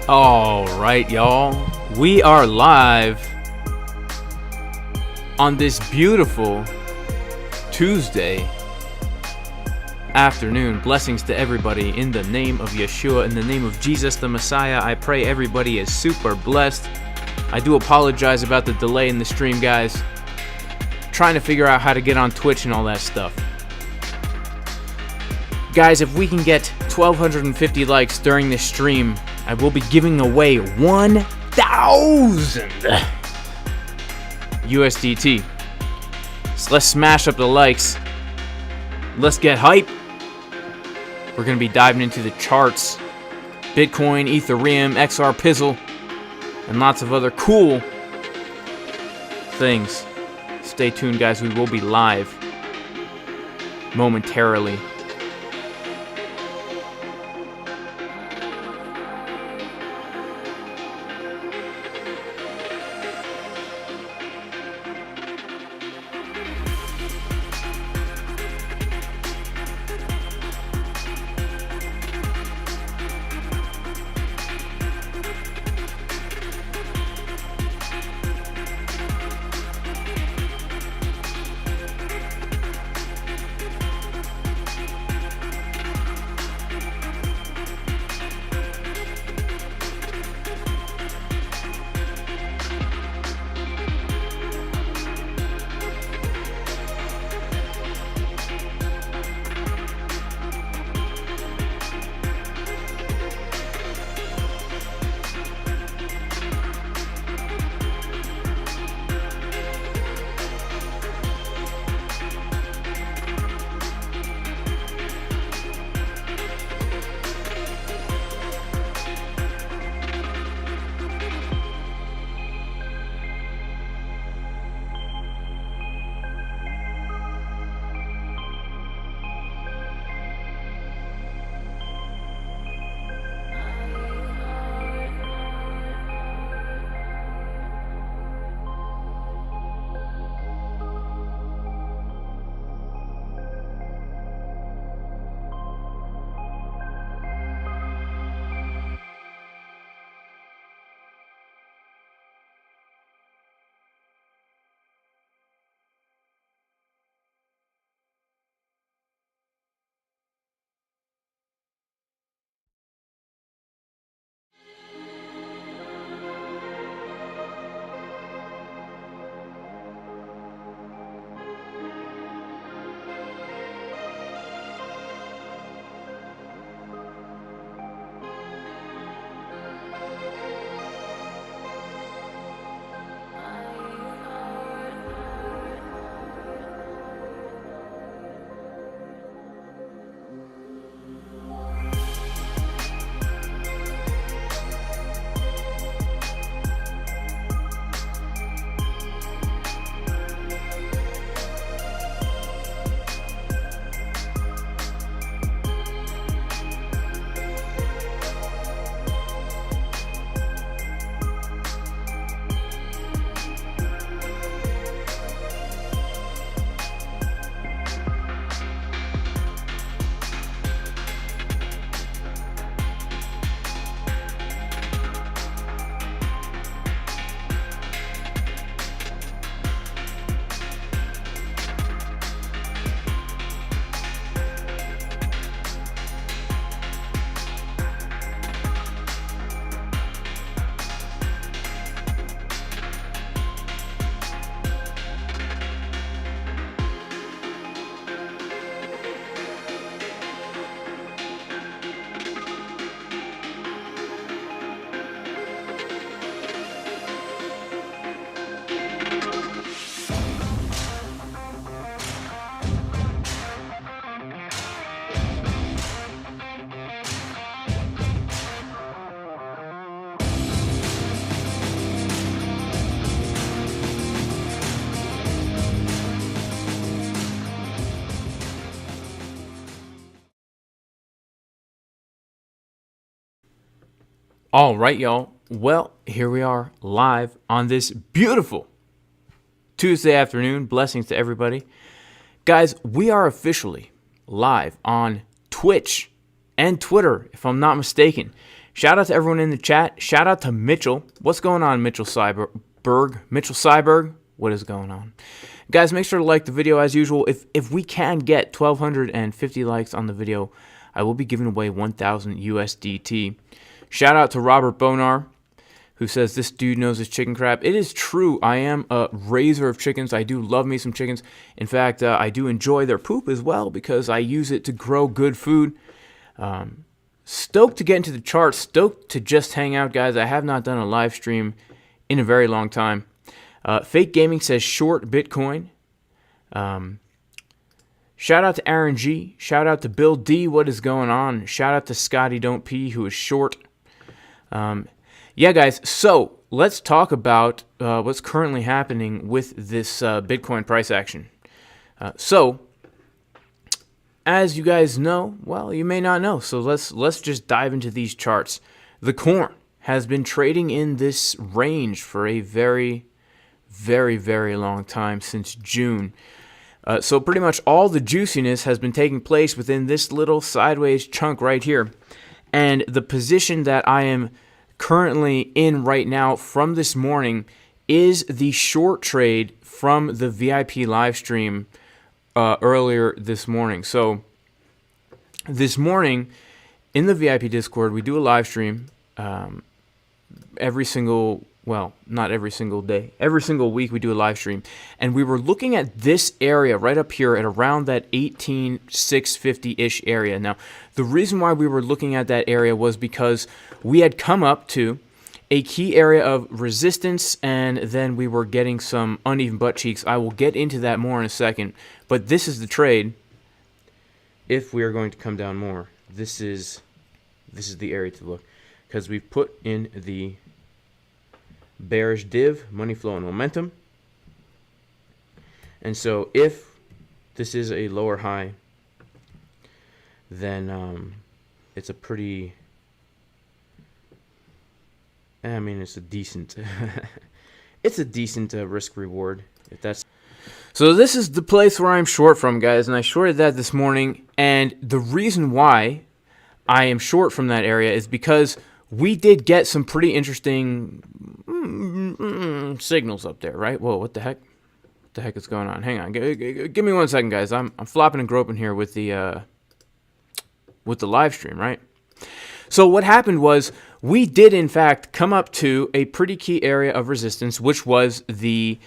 All right, y'all. We are live on this beautiful Tuesday afternoon. Blessings to everybody in the name of Yeshua, in the name of Jesus the Messiah. I pray everybody is super blessed. I do apologize about the delay in the stream, guys. Trying to figure out how to get on Twitch and all that stuff. Guys, if we can get 1,250 likes during this stream, I will be giving away 1,000 USDT. So let's smash up the likes. Let's get hype. We're going to be diving into the charts. Bitcoin, Ethereum, XR Pizzle, and lots of other cool things. Stay tuned, guys. We will be live momentarily. All right, y'all. Well, here we are live on this beautiful Tuesday afternoon. Blessings to everybody. Guys, we are officially live on Twitch and Twitter, if I'm not mistaken. Shout out to everyone in the chat. Shout out to Mitchell. What's going on, Mitchell Cyberg? Mitchell Cyberg, what is going on? Guys, make sure to like the video as usual. If we can get 1,250 likes on the video, I will be giving away 1,000 USDT. Shout out to Robert Bonar, who says this dude knows his chicken crap. It is true. I am a raiser of chickens. I do love me some chickens. In fact, I do enjoy their poop as well because I use it to grow good food. Stoked to get into the charts. Stoked to just hang out, guys. I have not done a live stream in a very long time. Fake Gaming says short Bitcoin. Shout out to Aaron G. Shout out to Bill D. What is going on? Shout out to Scotty Don't Pee, who is short. Yeah, guys. So let's talk about what's currently happening with this Bitcoin price action. So, as you guys know, well, you may not know. So let's just dive into these charts. The corn has been trading in this range for a very, very, very long time, since June. So pretty much all the juiciness has been taking place within this little sideways chunk right here. And the position that I am currently in right now from this morning is the short trade from the VIP live stream earlier this morning. So this morning in the VIP Discord, we do a live stream every single, well, not every single day. Every single week we do a live stream. And we were looking at this area right up here at around that 18,650-ish area. Now, the reason why we were looking at that area was because we had come up to a key area of resistance, and then we were getting some uneven butt cheeks. I will get into that more in a second. But this is the trade. If we are going to come down more, this is the area to look. Because we've put in the bearish div, money flow, and momentum. And so if this is a lower high, then it's a pretty, I mean, it's a decent it's a decent risk reward, if that's. So this is the place where I'm short from, guys, and I shorted that this morning. And the reason why I am short from that area is because we did get some pretty interesting signals up there, right? Whoa, what the heck? What the heck is going on? Hang on, give me 1 second, guys. I'm flopping and groping here with the live stream, right? So what happened was we did in fact come up to a pretty key area of resistance, which was the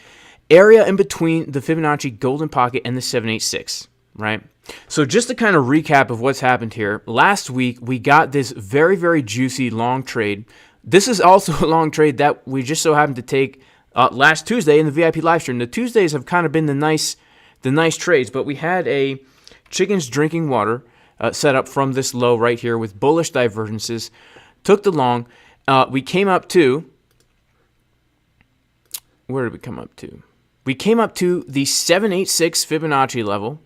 area in between the Fibonacci golden pocket and the 786, right? So just to kind of recap of what's happened here, last week we got this very, very juicy long trade. This is also a long trade that we just so happened to take last Tuesday in the VIP live stream. The Tuesdays have kind of been the nice trades, but we had a chickens drinking water set up from this low right here with bullish divergences. Took the long. We came up to, where did we come up to? We came up to the 786 Fibonacci level.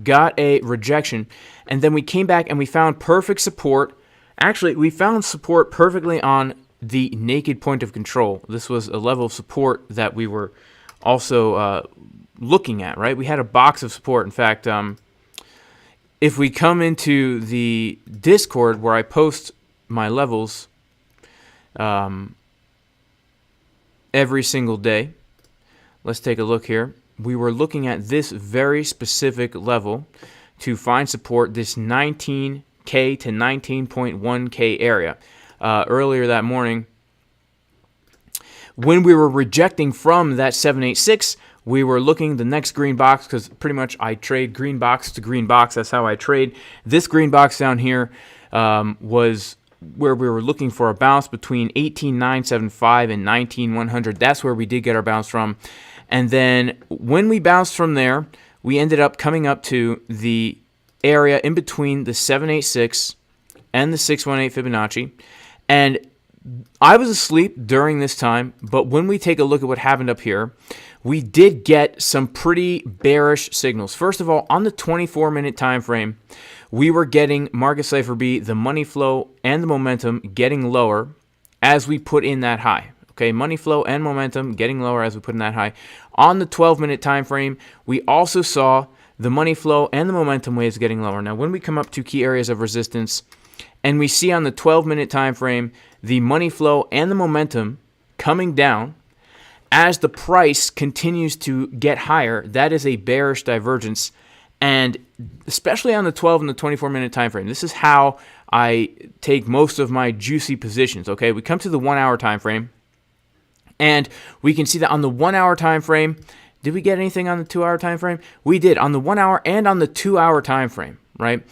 Got a rejection, and then we came back and we found perfect support. Actually, we found support perfectly on the naked point of control. This was a level of support that we were also looking at, right? We had a box of support. In fact, if we come into the Discord where I post my levels every single day, let's take a look here. We were looking at this very specific level to find support, this 19K to 19.1K area. Earlier that morning, when we were rejecting from that 786, we were looking the next green box, because pretty much I trade green box to green box. That's how I trade. This green box down here was where we were looking for a bounce between 18,975 and 19,100. That's where we did get our bounce from. And then when we bounced from there, we ended up coming up to the area in between the 786 and the 618 Fibonacci. And I was asleep during this time, but when we take a look at what happened up here, we did get some pretty bearish signals. First of all, on the 24-minute time frame, we were getting market Cipher B, the money flow and the momentum getting lower as we put in that high. Okay, money flow and momentum getting lower as we put in that high. On the 12-minute time frame, we also saw the money flow and the momentum waves getting lower. Now, when we come up to key areas of resistance and we see on the 12-minute time frame the money flow and the momentum coming down as the price continues to get higher. That is a bearish divergence, and especially on the 12 and the 24-minute time frame. This is how I take most of my juicy positions. Okay, we come to the 1 hour time frame, and we can see that on the 1 hour time frame. Did we get anything on the 2 hour time frame? We did on the 1 hour and on the 2 hour time frame, right?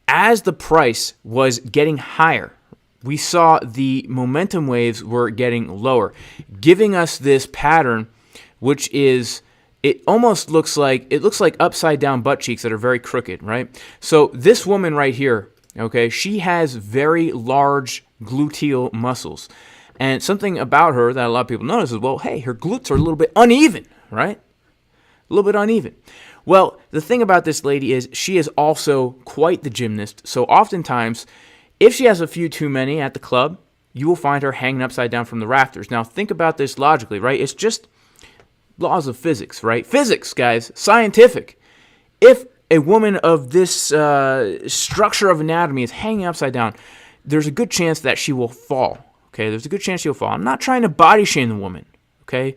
As the price was getting higher, we saw the momentum waves were getting lower, giving us this pattern, which is, it almost looks like upside down butt cheeks that are very crooked, right? So this woman right here, okay, she has very large gluteal muscles. And something about her that a lot of people notice is, well, hey, her glutes are a little bit uneven, right? A little bit uneven. Well, the thing about this lady is she is also quite the gymnast. So oftentimes, if she has a few too many at the club, you will find her hanging upside down from the rafters. Now, think about this logically, right? It's just laws of physics, right? Physics, guys, scientific. If a woman of this structure of anatomy is hanging upside down, there's a good chance that she will fall, okay? There's a good chance she'll fall. I'm not trying to body shame the woman, okay?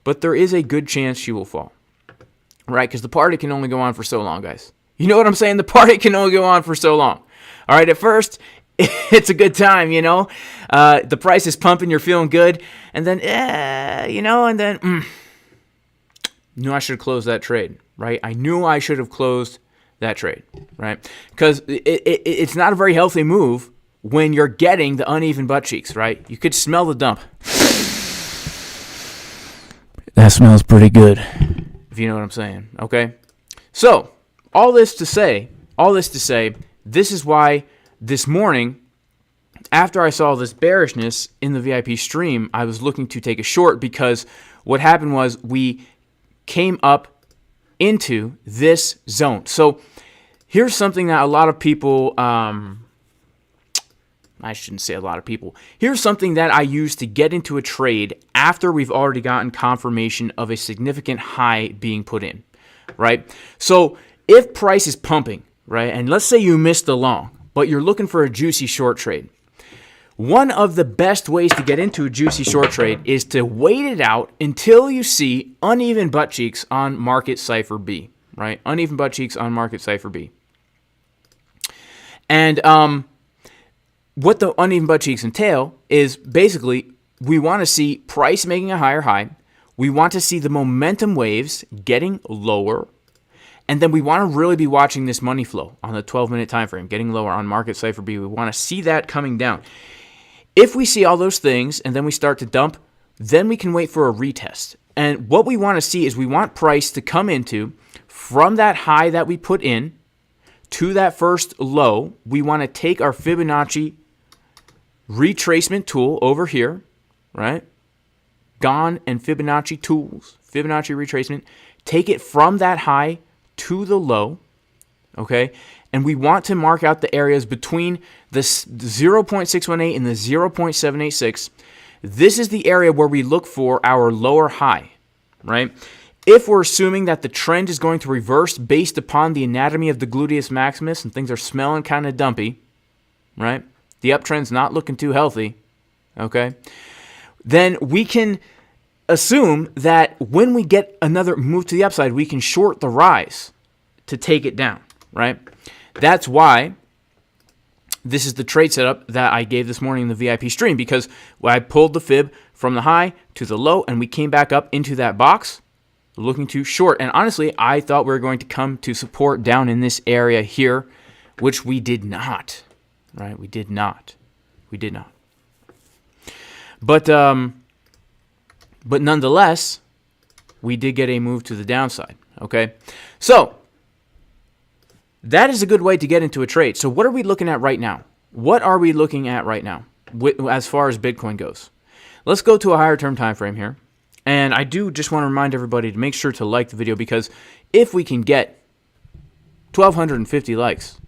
But there is a good chance she will fall, right? Because the party can only go on for so long, guys. You know what I'm saying? The party can only go on for so long. All right, at first, it's a good time, you know. The price is pumping, you're feeling good. And then, knew I should have closed that trade, right? I knew I should have closed that trade, right? Because it's not a very healthy move when you're getting the uneven butt cheeks, right? You could smell the dump. That smells pretty good, if you know what I'm saying, okay? So, all this to say, this is why this morning, after I saw this bearishness in the VIP stream, I was looking to take a short, because what happened was we came up into this zone. So here's something that a lot of people, I shouldn't say a lot of people. Here's something that I use to get into a trade after we've already gotten confirmation of a significant high being put in, right? So if price is pumping, right, and let's say you missed the long, but you're looking for a juicy short trade, one of the best ways to get into a juicy short trade is to wait it out until you see uneven butt cheeks on market Cipher B, right? Uneven butt cheeks on market Cipher B. And what the uneven butt cheeks entail is basically we want to see price making a higher high. We want to see the momentum waves getting lower. And then we want to really be watching this money flow on the 12-minute time frame, getting lower on market Cipher B. We want to see that coming down. If we see all those things and then we start to dump, then we can wait for a retest. And what we want to see is we want price to come into from that high that we put in to that first low. We want to take our Fibonacci retracement tool over here, right? Gone and Fibonacci tools, Fibonacci retracement. Take it from that high to the low, okay? And we want to mark out the areas between the 0.618 and the 0.786. This is the area where we look for our lower high, right? If we're assuming that the trend is going to reverse based upon the anatomy of the gluteus maximus and things are smelling kind of dumpy, right? The uptrend's not looking too healthy, okay? Then we can assume that when we get another move to the upside, we can short the rise to take it down, right? That's why this is the trade setup that I gave this morning in the VIP stream, because I pulled the fib from the high to the low and we came back up into that box looking to short. And honestly, I thought we were going to come to support down in this area here, which we did not, right? We did not. But nonetheless, we did get a move to the downside, okay? So that is a good way to get into a trade. So what are we looking at right now? What are we looking at right now as far as Bitcoin goes? Let's go to a higher term time frame here. And I do just want to remind everybody to make sure to like the video, because if we can get 1,250 likes,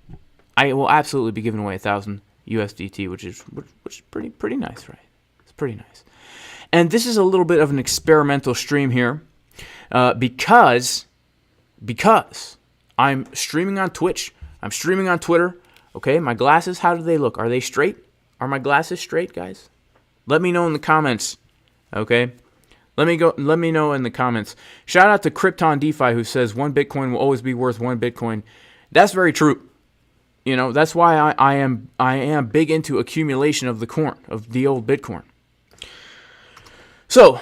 I will absolutely be giving away 1,000 USDT, which is pretty nice, right? It's pretty nice. And this is a little bit of an experimental stream here because I'm streaming on Twitch, I'm streaming on Twitter, Okay, my glasses, how do they look? Are they straight? Are my glasses straight, guys? Let me know in the comments. Okay? Let me know in the comments. Shout out to Krypton DeFi, who says 1 Bitcoin will always be worth 1 Bitcoin. That's very true. You know, that's why I am big into accumulation of the coin, of the old Bitcoin. So,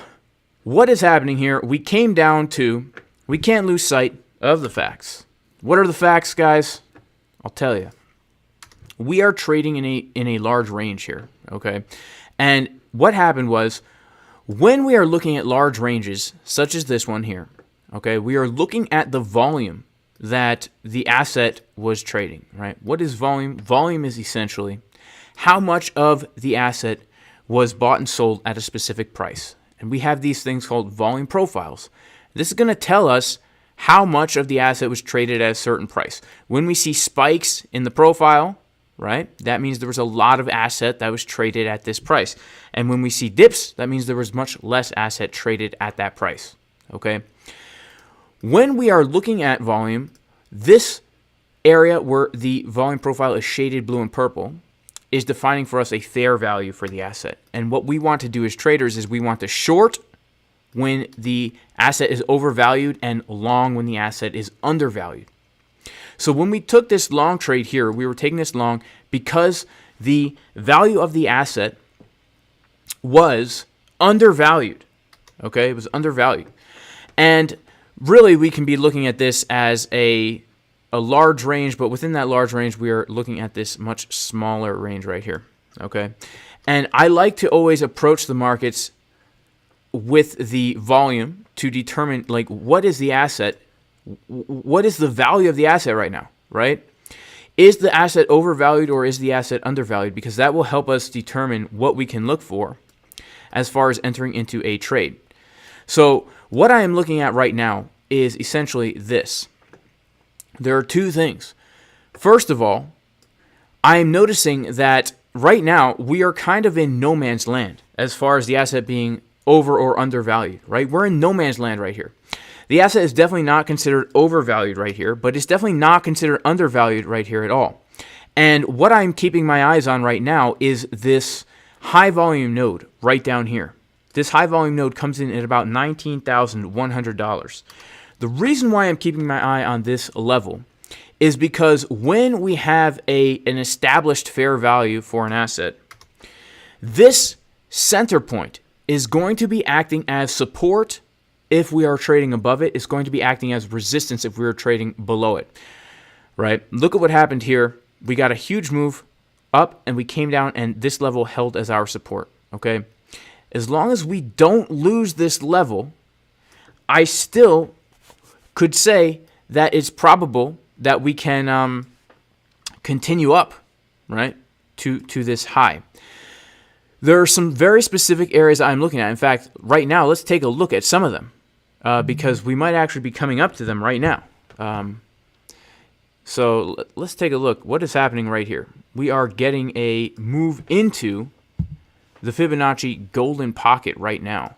what is happening here? We came down to, we can't lose sight of the facts. What are the facts, guys? I'll tell you. We are trading in a large range here, okay? And what happened was, when we are looking at large ranges, such as this one here, okay, we are looking at the volume that the asset was trading, right? What is volume? Volume is essentially how much of the asset was bought and sold at a specific price. And we have these things called volume profiles. This is going to tell us how much of the asset was traded at a certain price. When we see spikes in the profile, right, that means there was a lot of asset that was traded at this price. And when we see dips, that means there was much less asset traded at that price, okay? When we are looking at volume, this area where the volume profile is shaded blue and purple is defining for us a fair value for the asset. And what we want to do as traders is we want to short when the asset is overvalued and long when the asset is undervalued. So when we took this long trade here, we were taking this long because the value of the asset was undervalued. Okay, it was undervalued. And really we can be looking at this as a large range, but within that large range we are looking at this much smaller range right here. Okay, and I like to always approach the markets with the volume to determine, like, what is the asset, what is the value of the asset right now, right? Is the asset overvalued or is the asset undervalued? Because that will help us determine what we can look for as far as entering into a trade. So what I am looking at right now is essentially this. There are two things. First of all, I am noticing that right now we are kind of in no man's land as far as the asset being over or undervalued, right? We're in no man's land right here. The asset is definitely not considered overvalued right here, but it's definitely not considered undervalued right here at all. And what I'm keeping my eyes on right now is this high volume node right down here. This high volume node comes in at about $19,100. The reason why I'm keeping my eye on this level is because when we have an established fair value for an asset, this center point is going to be acting as support if we are trading above it. It's going to be acting as resistance if we are trading below it, right? Look at what happened here. We got a huge move up and we came down and this level held as our support, okay? As long as we don't lose this level, I still could say that it's probable that we can continue up, right, to this high. There are some very specific areas I'm looking at. In fact, right now, let's take a look at some of them because we might actually be coming up to them right now. So let's take a look. What is happening right here? We are getting a move into the Fibonacci golden pocket right now.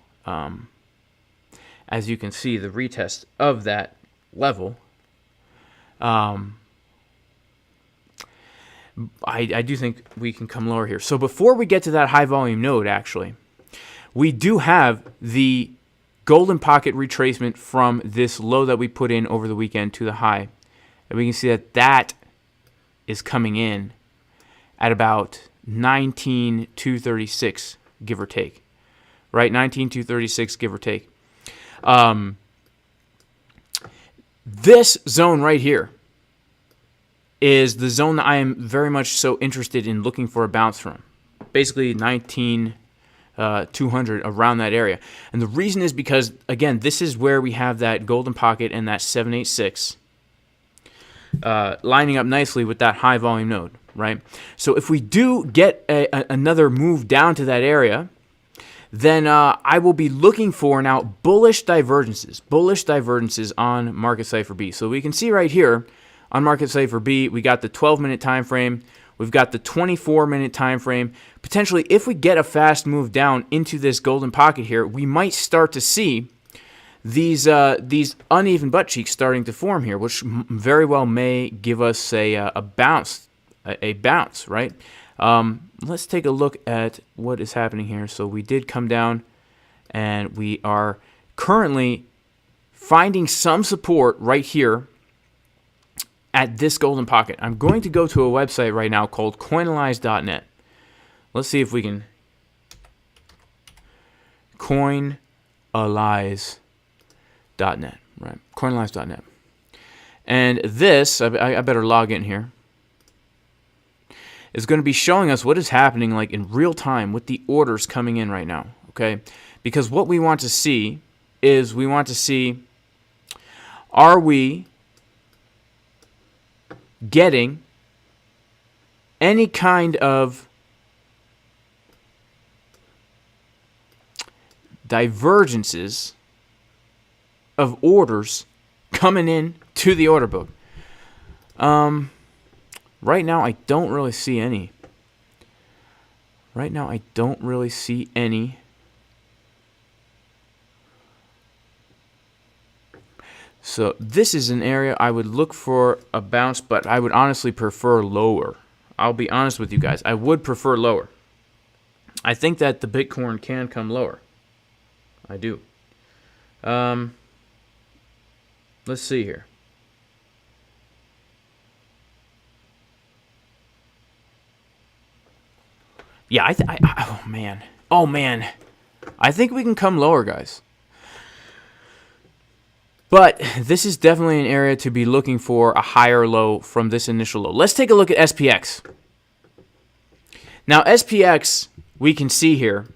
As you can see, the retest of that level. I do think we can come lower here. So before we get to that high volume node, actually, we do have the golden pocket retracement from this low that we put in over the weekend to the high. And we can see that that is coming in at about 19,236, give or take. Right, 19,236, give or take. This zone right here is the zone that I am very much so interested in looking for a bounce from. Basically 19,200, around that area. And the reason is because, again, this is where we have that golden pocket and that 786 lining up nicely with that high volume node, right? So if we do get another move down to that area, then I will be looking for now bullish divergences on Market Cipher B. So we can see right here on Market Cipher B, we got the 12-minute time frame, we've got the 24-minute time frame. Potentially, if we get a fast move down into this golden pocket here, we might start to see these uneven butt cheeks starting to form here, which very well may give us a bounce a bounce, right? Let's take a look at what is happening here. So we did come down, and we are currently finding some support right here at this golden pocket. I'm going to go to a website right now called coinalyze.net. Let's see if we can coinalyze.net, right? Coinalyze.net. And this, I better log in here, is going to be showing us what is happening like in real time with the orders coming in right now, okay? Because what we want to see is we want to see, are we getting any kind of divergences of orders coming in to the order book? Right now, I don't really see any. Right now, I don't really see any. So this is an area I would look for a bounce, but I would honestly prefer lower. I'll be honest with you guys. I would prefer lower. I think that the Bitcoin can come lower. I do. Let's see here. Yeah, oh man, I think we can come lower, guys. But this is definitely an area to be looking for a higher low from this initial low. Let's take a look at SPX. Now, SPX, we can see here.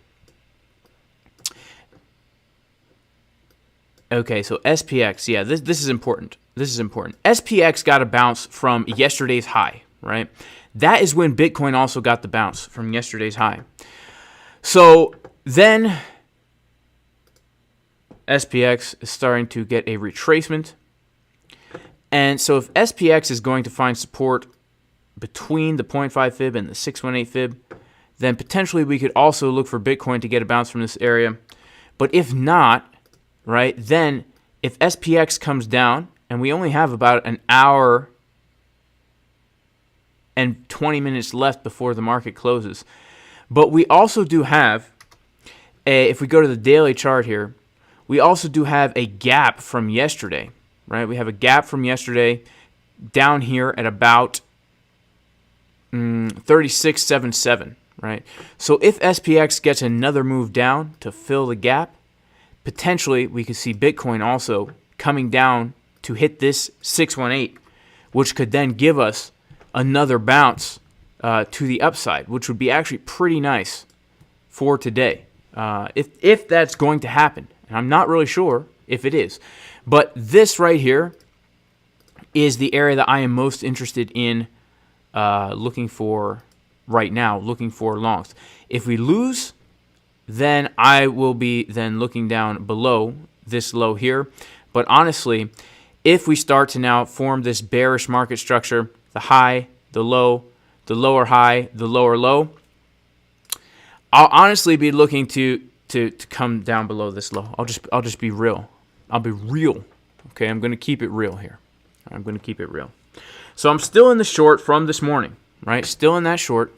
Okay, so SPX, yeah, this is important. This is important. SPX got a bounce from yesterday's high, right? That is when Bitcoin also got the bounce from yesterday's high. So then SPX is starting to get a retracement. And so if SPX is going to find support between the 0.5 fib and the 618 fib, then potentially we could also look for Bitcoin to get a bounce from this area. But if not, right, then if SPX comes down, and we only have about an hour and 20 minutes left before the market closes. But we also do have, if we go to the daily chart here, we also do have a gap from yesterday, right? We have a gap from yesterday down here at about 36.77, right? So if SPX gets another move down to fill the gap, potentially we could see Bitcoin also coming down to hit this 618, which could then give us another bounce to the upside, which would be actually pretty nice for today, if that's going to happen. And I'm not really sure if it is. But this right here is the area that I am most interested in looking for right now, looking for longs. If we lose, then I will be then looking down below this low here. But honestly, if we start to now form this bearish market structure, the high, the low, the lower high, the lower low, I'll honestly be looking to come down below this low. I'll just be real. I'll be real. Okay, I'm going to keep it real here. I'm going to keep it real. So I'm still in the short from this morning, right? Still in that short.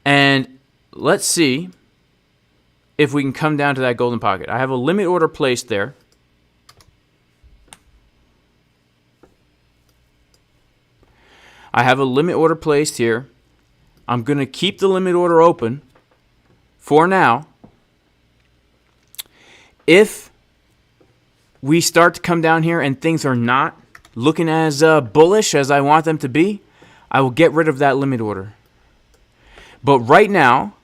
And let's see if we can come down to that golden pocket. I have a limit order placed there. I have a limit order placed here. I'm going to keep the limit order open for now. If we start to come down here and things are not looking as bullish as I want them to be, I will get rid of that limit order. But right now,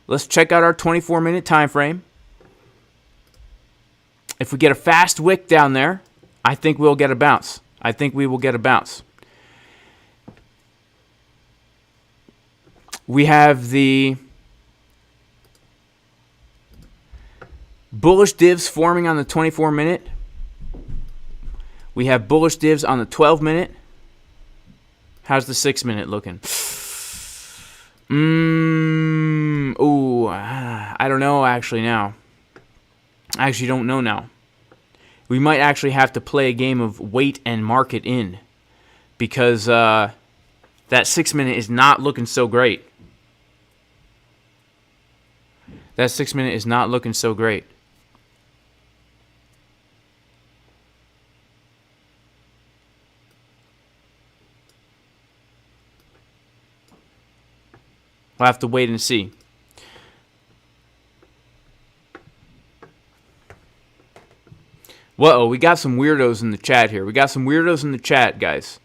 let's check out our 24-minute time frame. If we get a fast wick down there, I think we'll get a bounce. I think we will get a bounce. We have the bullish divs forming on the 24-minute. We have bullish divs on the 12-minute. How's the 6-minute looking? I don't know actually now. I actually don't know now. we might actually have to play a game of wait and market in, because that 6 minute is not looking so great. That 6 minute is not looking so great. We'll have to wait and see. Whoa, we got some weirdos in the chat here. We got some weirdos in the chat, guys.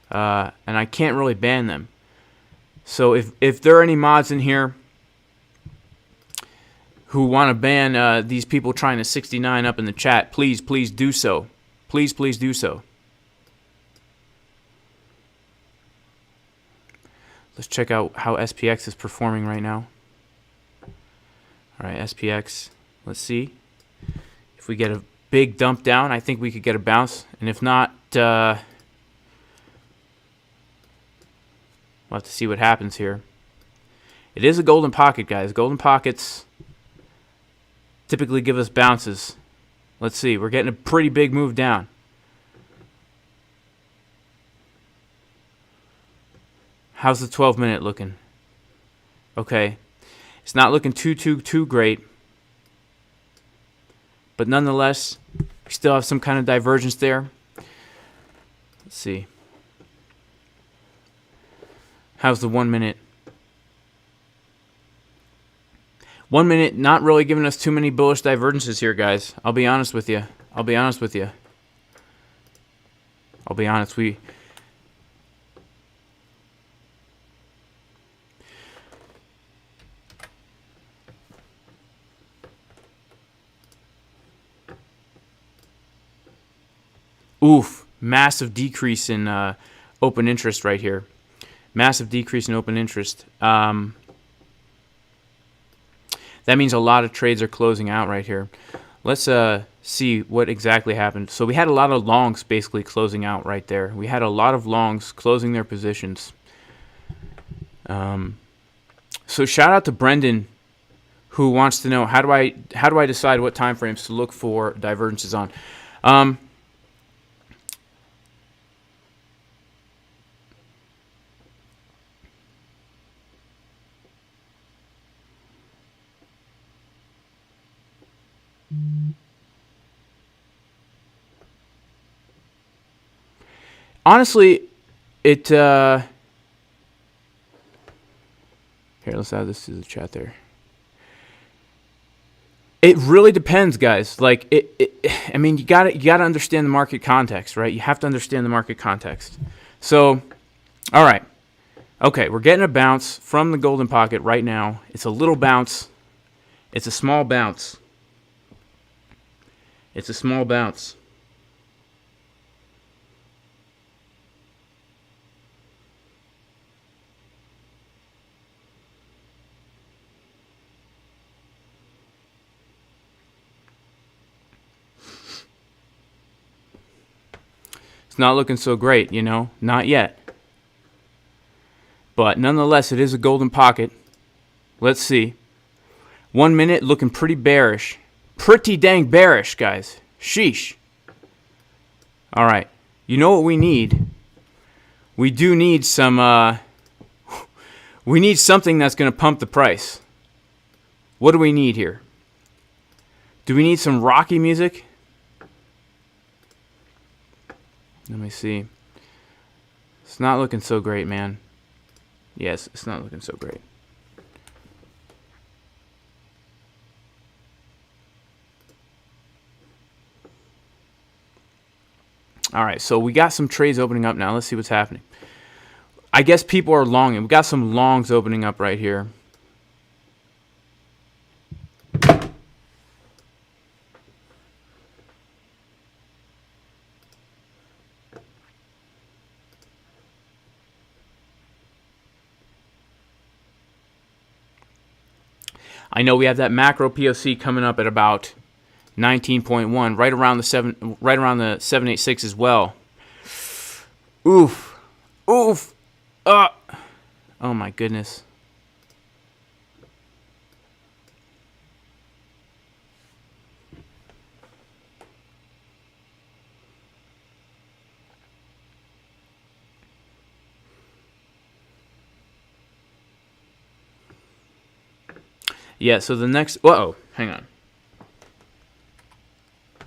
And I can't really ban them. So if there are any mods in here who want to ban these people trying to 69 up in the chat, please do so. Please do so. Let's check out how SPX is performing right now. All right, SPX. Let's see if we get a big dump down. I think we could get a bounce, and if not, we'll have to see what happens here. It is a golden pocket, guys. Golden pockets typically give us bounces. Let's see. We're getting a pretty big move down. How's the 12 minute looking? Okay. It's not looking too great. But nonetheless, we still have some kind of divergence there. Let's see. How's the 1 minute? 1 minute not really giving us too many bullish divergences here, guys. I'll be honest with you. I'll be honest. Oof, massive decrease in open interest right here. Massive decrease in open interest. That means a lot of trades are closing out right here. Let's see what exactly happened. So we had a lot of longs basically closing out right there. We had a lot of longs closing their positions. So shout out to Brendan, who wants to know how do I decide what time frames to look for divergences on. Honestly, it here, let's add this to the chat there. It really depends, guys. Like I mean, you gotta understand the market context, right? You have to understand the market context. So, all right, okay, we're getting a bounce from the golden pocket right now. It's a little bounce. It's a small bounce. It's a small bounce. It's not looking so great, you know, not yet. But nonetheless, it is a golden pocket. Let's see. 1 minute looking pretty bearish. Pretty dang bearish, guys. Sheesh. All right. You know what we need? We do need some, we need something that's going to pump the price. What do we need here? Do we need some rocky music? Let me see. It's not looking so great, man. Yes, it's not looking so great. All right, so we got some trades opening up now. Let's see what's happening. I guess people are longing. We got some longs opening up right here. I know we have that macro POC coming up at about 19.1, right around the 786 as well. Oof. Oh my goodness. Yeah, so the next... Whoa, hang on.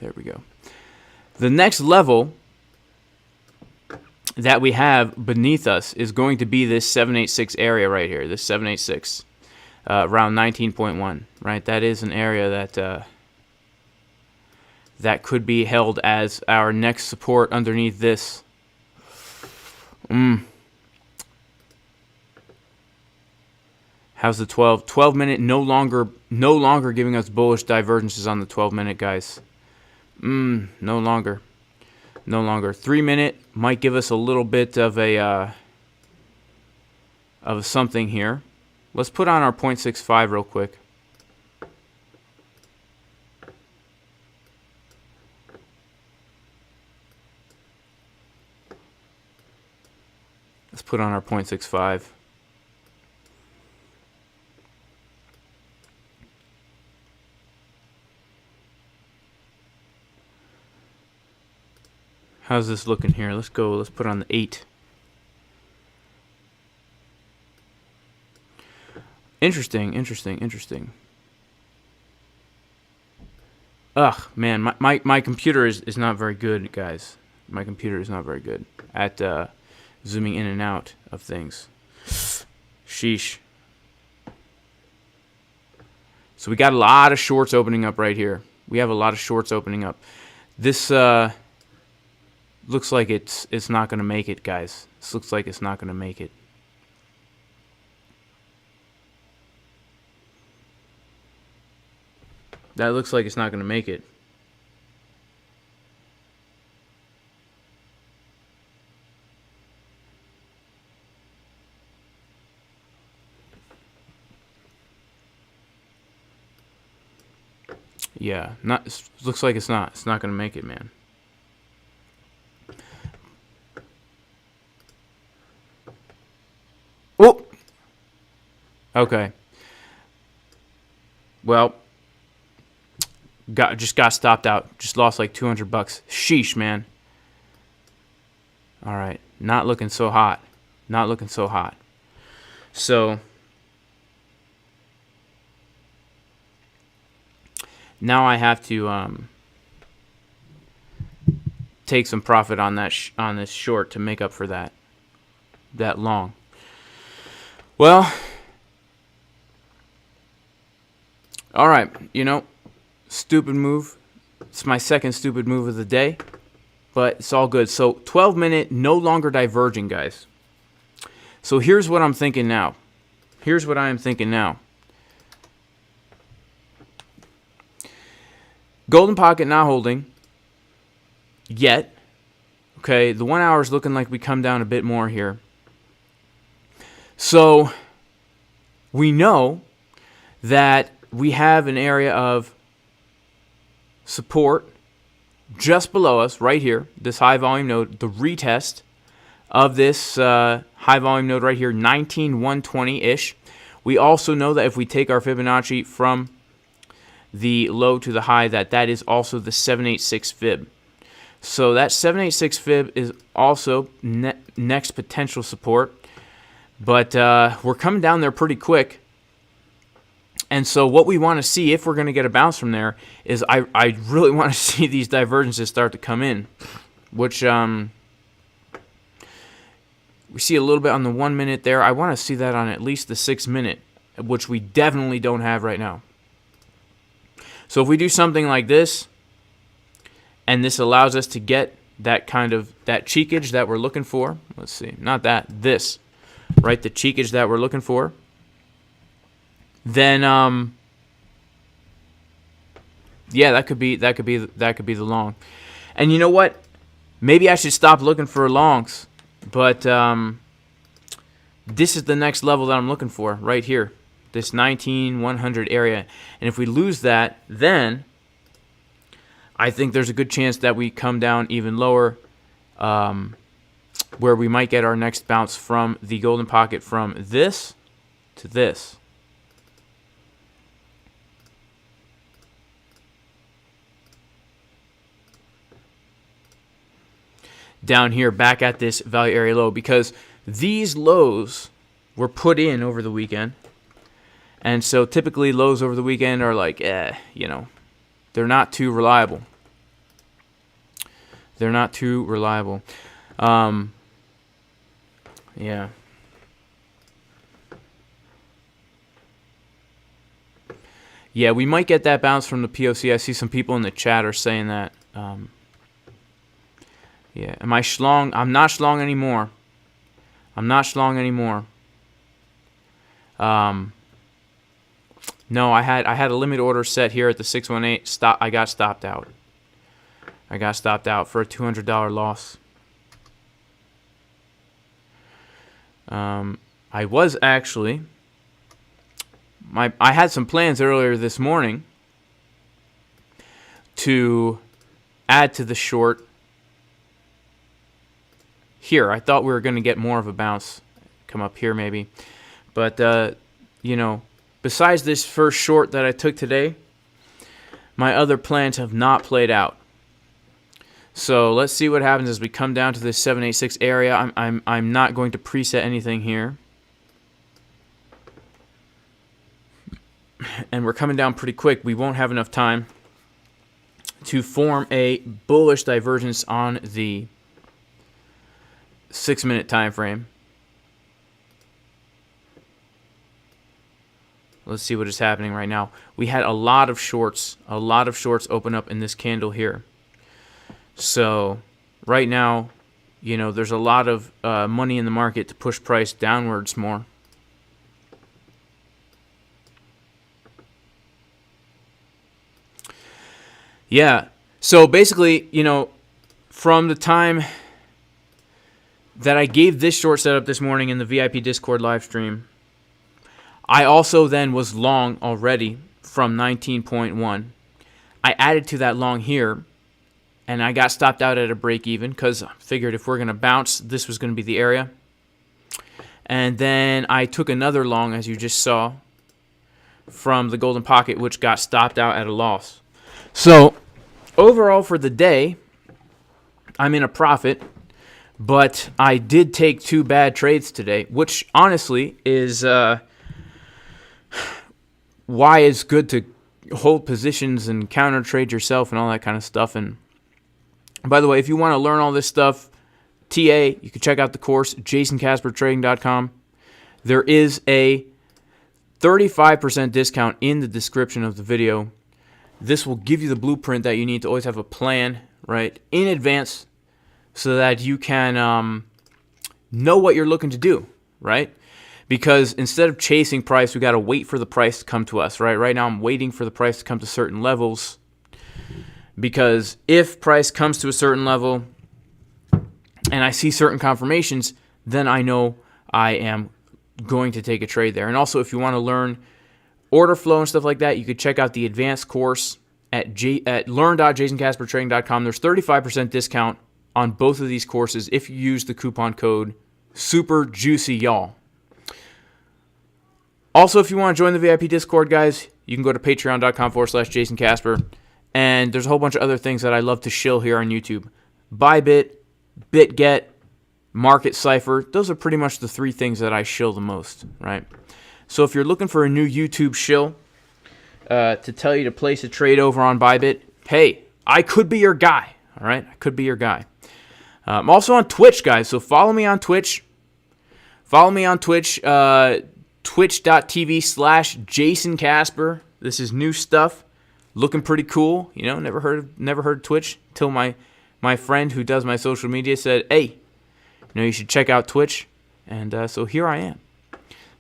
There we go. The next level that we have beneath us is going to be this 786 area right here. This 786, around 19.1, right? That is an area that that could be held as our next support underneath this. How's the 12 minute no longer giving us bullish divergences on the 12 minute, guys. No longer. 3 minute might give us a little bit of a of something here. Let's put on our 0.65 real quick. Let's put on our 0.65. How's this looking here? Let's go. Let's put on the 8. Interesting. Ugh, man, my computer is not very good, guys. My computer is not very good at zooming in and out of things. Sheesh. So we got a lot of shorts opening up right here. We have a lot of shorts opening up. This looks like it's not going to make it, guys. This looks like it's not going to make it. That looks like it's not going to make it. Yeah, looks like it's not going to make it, man. Oh. Okay. Well, just got stopped out. Just lost like $200. Sheesh, man. All right, not looking so hot. Not looking so hot. So now I have to take some profit on that on this short to make up for that long. Well, all right, you know, stupid move. It's my second stupid move of the day, but it's all good. So 12 minute, no longer diverging, guys. So here's what I'm thinking now. Here's what I am thinking now. Golden pocket not holding yet. Okay, the 1 hour is looking like we come down a bit more here. So we know that we have an area of support just below us right here, this high volume node, the retest of this high volume node right here, 19,120-ish. We also know that if we take our Fibonacci from the low to the high, that is also the 786 fib. So that 786 fib is also next potential support. But we're coming down there pretty quick. And so what we want to see, if we're going to get a bounce from there, is I really want to see these divergences start to come in, which we see a little bit on the 1 minute there. I want to see that on at least the 6 minute, which we definitely don't have right now. So if we do something like this, and this allows us to get that kind of, that cheekage that we're looking for. Let's see, not that, this. Right, the cheekage that we're looking for. Then, yeah, that could be the long. And you know what? Maybe I should stop looking for longs. But this is the next level that I'm looking for right here, this 19,100 area. And if we lose that, then I think there's a good chance that we come down even lower. Where we might get our next bounce from the golden pocket from this to this. Down here, back at this value area low, because these lows were put in over the weekend, And so typically lows over the weekend are like, you know, they're not too reliable. They're not too reliable. Yeah. Yeah, we might get that bounce from the POC. I see some people in the chat are saying that. Yeah, am I schlong? I'm not schlong anymore. I'm not schlong anymore. No, I had a limit order set here at the 618. Stop. I got stopped out. I got stopped out for a $200 loss. I was actually. I had some plans earlier this morning to add to the short here. I thought we were going to get more of a bounce come up here maybe. But, you know, besides this first short that I took today, my other plans have not played out. So let's see what happens as we come down to this 786 area. I'm not going to preset anything here. And we're coming down pretty quick. We won't have enough time to form a bullish divergence on the 6-minute time frame. Let's see what is happening right now. We had a lot of shorts open up in this candle here. So right now, you know, there's a lot of money in the market to push price downwards more. Yeah, so basically, you know, from the time that I gave this short setup this morning in the VIP Discord live stream, I also then was long already from 19.1. I added to that long here, and I got stopped out at a break even because I figured if we're going to bounce, this was going to be the area. And then I took another long, as you just saw, from the golden pocket, which got stopped out at a loss. So, overall for the day, I'm in a profit, but I did take 2 bad trades today, which honestly is why it's good to hold positions and counter trade yourself and all that kind of stuff. And by the way, if you want to learn all this stuff, TA, you can check out the course, jasoncaspertrading.com. There is a 35% discount in the description of the video. This will give you the blueprint that you need to always have a plan, right, in advance so that you can know what you're looking to do, right? Because instead of chasing price, we got to wait for the price to come to us, right? Right now I'm waiting for the price to come to certain levels because if price comes to a certain level and I see certain confirmations, then I know I am going to take a trade there. And also, if you want to learn order flow and stuff like that, you could check out the advanced course at learn.jasoncaspertrading.com. There's 35% discount on both of these courses if you use the coupon code SUPERJUICYYALL. Also, if you want to join the VIP Discord, guys, you can go to patreon.com/JasonCasper. And there's a whole bunch of other things that I love to shill here on YouTube. ByBit, Bitget, Market Cipher. Those are pretty much the 3 things that I shill the most, right? So if you're looking for a new YouTube shill to tell you to place a trade over on ByBit, hey, I could be your guy, all right? I could be your guy. I'm also on Twitch, guys, so follow me on Twitch. Follow me on Twitch, twitch.tv/JasonCasper. This is new stuff, looking pretty cool. You know, never heard of Twitch till my friend who does my social media said, hey, you know, you should check out Twitch. And so here I am.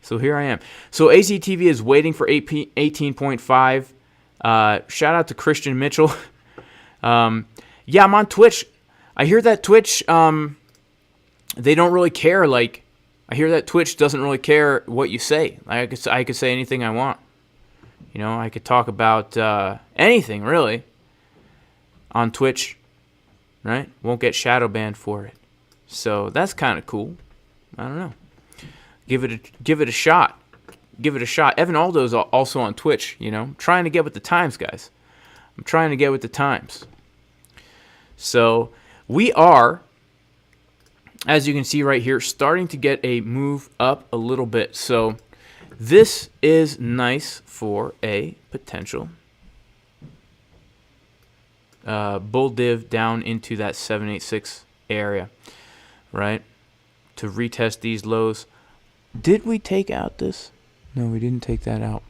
So AZTV is waiting for 18.5. Shout out to Christian Mitchell. Yeah, I'm on Twitch. I hear that Twitch, they don't really care. Like, I hear that Twitch doesn't really care what you say. I could say anything I want. You know, I could talk about anything, really, on Twitch, right? Won't get shadow banned for it. So that's kind of cool. I don't know. Give it a shot. Give it a shot. Evan Aldo's also on Twitch, you know. I'm trying to get with the times, guys. I'm trying to get with the times. So we are, as you can see right here, starting to get a move up a little bit. So This is nice for a potential bull div down into that 786 area, right? To retest these lows. Did we take out this? No, we didn't take that out.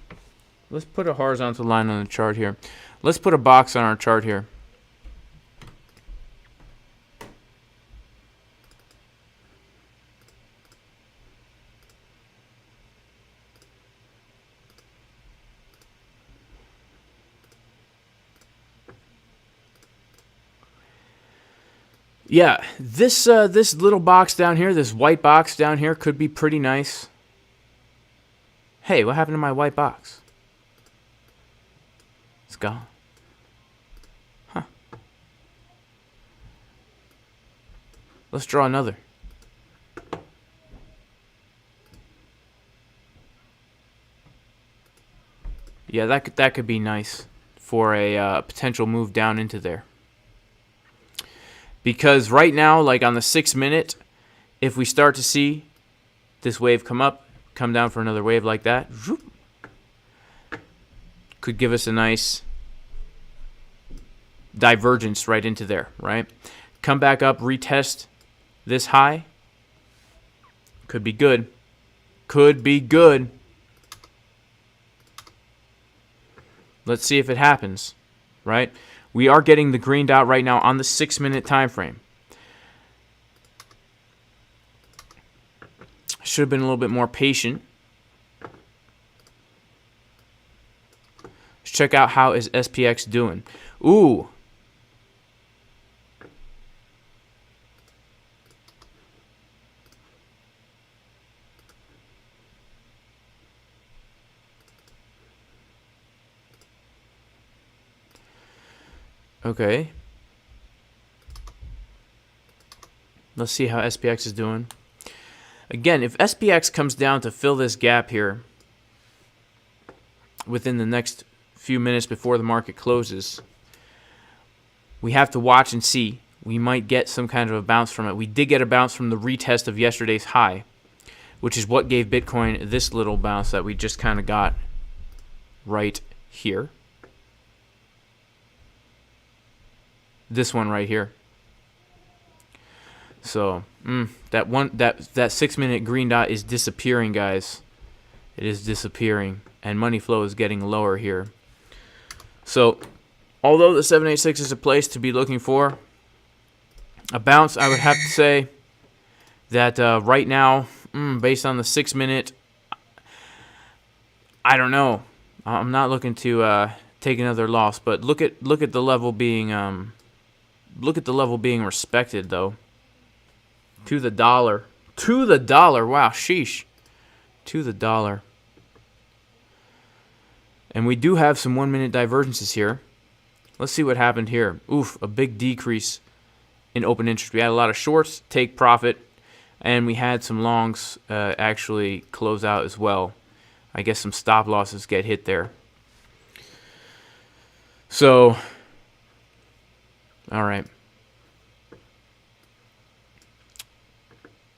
Let's put a horizontal line on the chart here. Let's put a box on our chart here. Yeah, this little box down here, this white box down here could be pretty nice. Hey, what happened to my white box? It's gone. Huh. Let's draw another. Yeah, that could be nice for a potential move down into there. Because right now, like on the 6 minute, if we start to see this wave come up, come down for another wave like that, whoop, could give us a nice divergence right into there, right? Come back up, retest this high. Could be good. Could be good. Let's see if it happens, right? We are getting the green dot right now on the 6 minute time frame. Should have been a little bit more patient. Let's check out how is SPX doing. Ooh. Okay. Let's see how SPX is doing. Again, if SPX comes down to fill this gap here within the next few minutes before the market closes, we have to watch and see. We might get some kind of a bounce from it. We did get a bounce from the retest of yesterday's high, which is what gave Bitcoin this little bounce that we just kind of got right here. This one right here. So that 6 minute green dot is disappearing, guys. It is disappearing, and money flow is getting lower here. So although the 786 is a place to be looking for a bounce, I would have to say that right now, based on the 6 minute, I don't know. I'm not looking to take another loss, but look at the level being respected though. To the dollar. To the dollar. Wow, sheesh. To the dollar. And we do have some 1 minute divergences here. Let's see what happened here. Oof, a big decrease in open interest. We had a lot of shorts take profit, and we had some longs actually close out as well. I guess some stop losses get hit there. So, all right.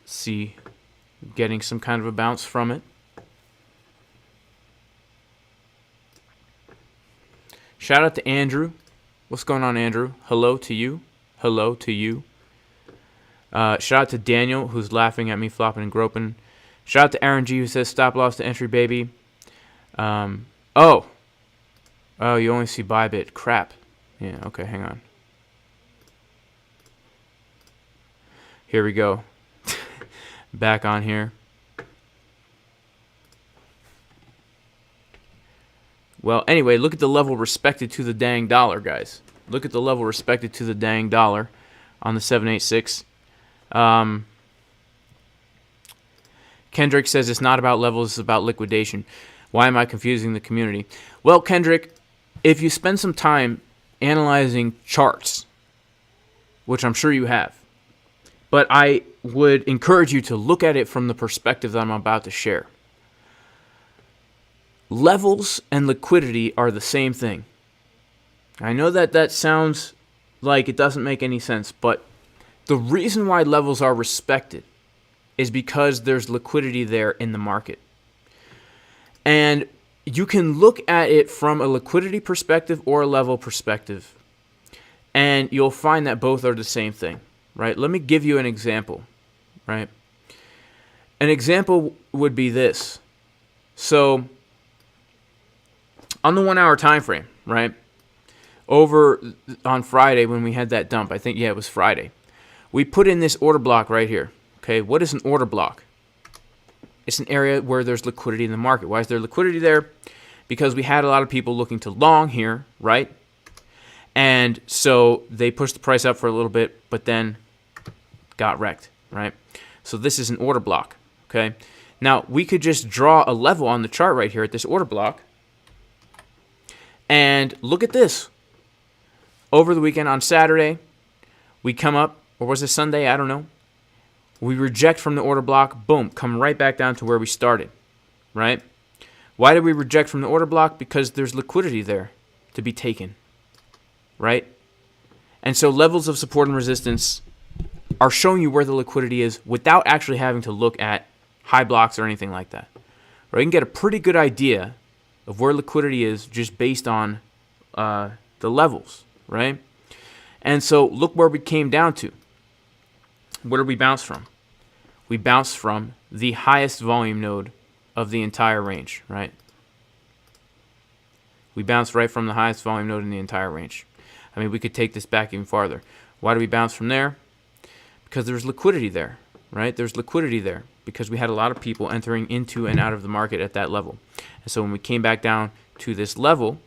See, getting some kind of a bounce from it. Shout out to Andrew. What's going on, Andrew? Hello to you. Hello to you. Shout out to Daniel, who's laughing at me flopping and groping. Shout out to Aaron G, who says stop loss to entry, baby. Oh, you only see ByBit. Crap. Yeah, okay, hang on. Here we go. Back on here. Well, anyway, look at the level respected to the dang dollar, guys. Look at the level respected to the dang dollar on the 786. Kendrick says it's not about levels, it's about liquidation. Why am I confusing the community? Well, Kendrick, if you spend some time analyzing charts, which I'm sure you have, but I would encourage you to look at it from the perspective that I'm about to share. Levels and liquidity are the same thing. I know that sounds like it doesn't make any sense, but the reason why levels are respected is because there's liquidity there in the market. And you can look at it from a liquidity perspective or a level perspective, and you'll find that both are the same thing, right? Let me give you an example, right? An example would be this. So on the 1 hour time frame, right? Over on Friday when we had that dump, I think, yeah, it was Friday. We put in this order block right here. Okay, what is an order block? It's an area where there's liquidity in the market. Why is there liquidity there? Because we had a lot of people looking to long here, right? And so they pushed the price up for a little bit, but then got wrecked, right? So this is an order block, okay? Now, we could just draw a level on the chart right here at this order block. And look at this. Over the weekend on Saturday, we come up, or was it Sunday? I don't know. We reject from the order block, boom, come right back down to where we started, right? Why did we reject from the order block? Because there's liquidity there to be taken, right? And so levels of support and resistance are showing you where the liquidity is without actually having to look at high blocks or anything like that. Right? You can get a pretty good idea of where liquidity is just based on the levels, right? And so look where we came down to. Where did we bounce from? We bounced from the highest volume node of the entire range, right? We bounced right from the highest volume node in the entire range. I mean, we could take this back even farther. Why do we bounce from there? Because there's liquidity there, right? There's liquidity there because we had a lot of people entering into and out of the market at that level. And so when we came back down to this level,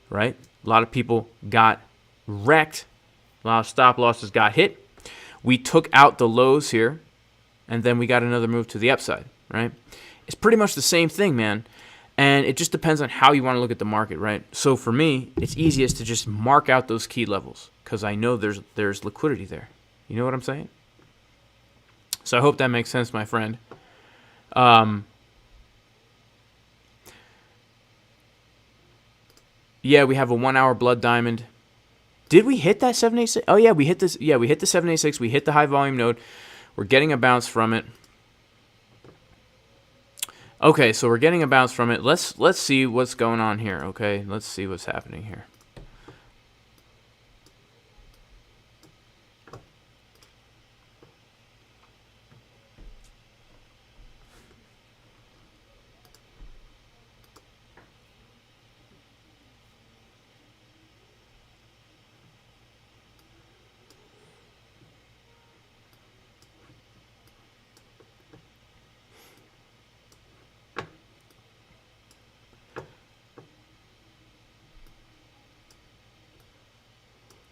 right, a lot of people got wrecked. A lot of stop losses got hit. We took out the lows here, and then we got another move to the upside, right? It's pretty much the same thing, man. And it just depends on how you want to look at the market, right? So for me, it's easiest to just mark out those key levels because I know there's liquidity there. You know what I'm saying? So I hope that makes sense, my friend. Yeah, we have a 1 hour blood diamond. Did we hit that 786? Oh yeah, we hit this. Yeah, we hit the 786. We hit the high volume node. We're getting a bounce from it. Okay, so we're getting a bounce from it. Let's see what's going on here. Okay, let's see what's happening here.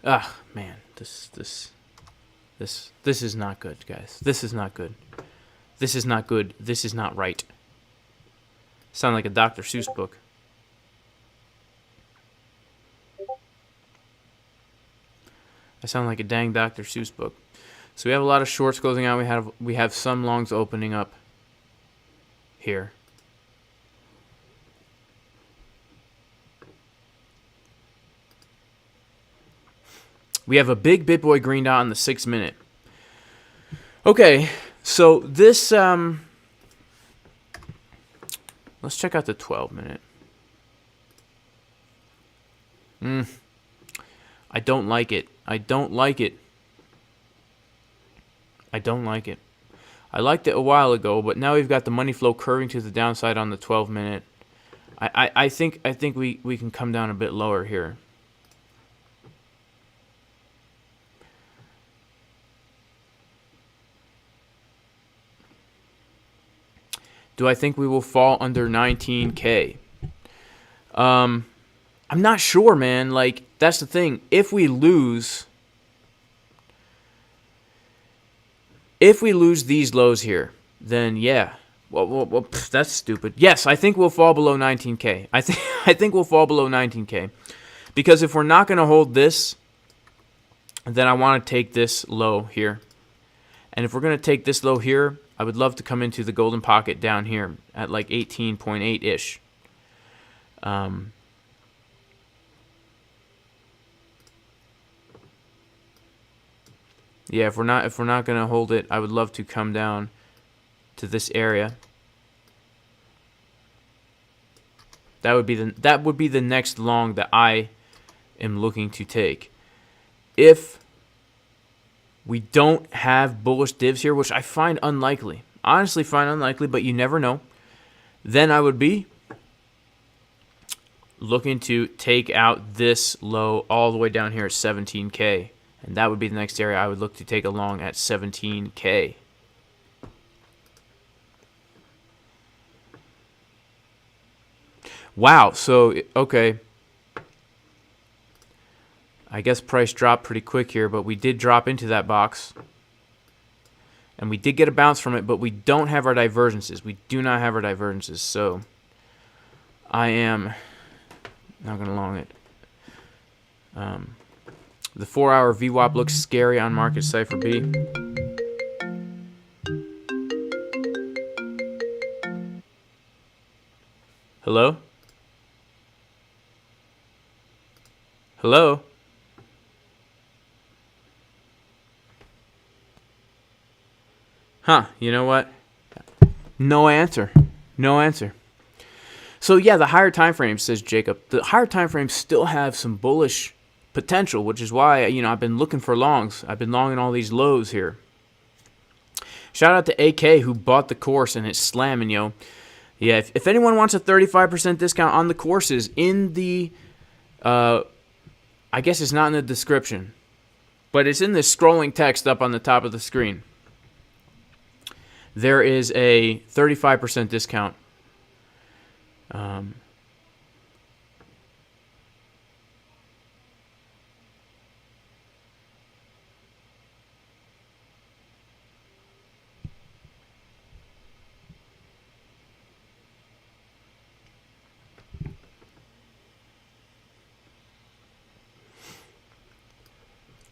Ah, man, this is not good, guys. This is not good. This is not good. This is not right. Sound like a Dr. Seuss book. I sound like a dang Dr. Seuss book. So we have a lot of shorts closing out. We have some longs opening up here. We have a big BitBoy green dot on the 6 minute. Okay, so this, let's check out the 12 minute. I don't like it. I don't like it. I don't like it. I liked it a while ago, but now we've got the money flow curving to the downside on the 12 minute. I think we can come down a bit lower here. Do I think we will fall under 19K? I'm not sure, man. Like, that's the thing. If we lose these lows here, then yeah. Well, that's stupid. Yes, I think we'll fall below 19K. I think we'll fall below 19K. Because if we're not going to hold this, then I want to take this low here. And if we're going to take this low here, I would love to come into the golden pocket down here at like 18.8-ish. Yeah, if we're not going to hold it, I would love to come down to this area. That would be the next long that I am looking to take. If we don't have bullish divs here, which I find unlikely, honestly find unlikely, but you never know, then I would be looking to take out this low all the way down here at 17K. And that would be the next area I would look to take a long at 17K. Wow, so, okay. I guess price dropped pretty quick here, but we did drop into that box. And we did get a bounce from it, but we don't have our divergences. We do not have our divergences, so I am not going to long it. The 4-hour VWAP looks scary on market Cipher B. Hello? Hello? Huh, you know what? No answer. No answer. So yeah, the higher time frames, says Jacob, the higher time frames still have some bullish potential, which is why, I've been looking for longs. I've been longing all these lows here. Shout out to AK who bought the course and it's slamming, yo. Yeah, if anyone wants a 35% discount on the courses in the, I guess it's not in the description, but it's in the scrolling text up on the top of the screen. There is a 35% discount.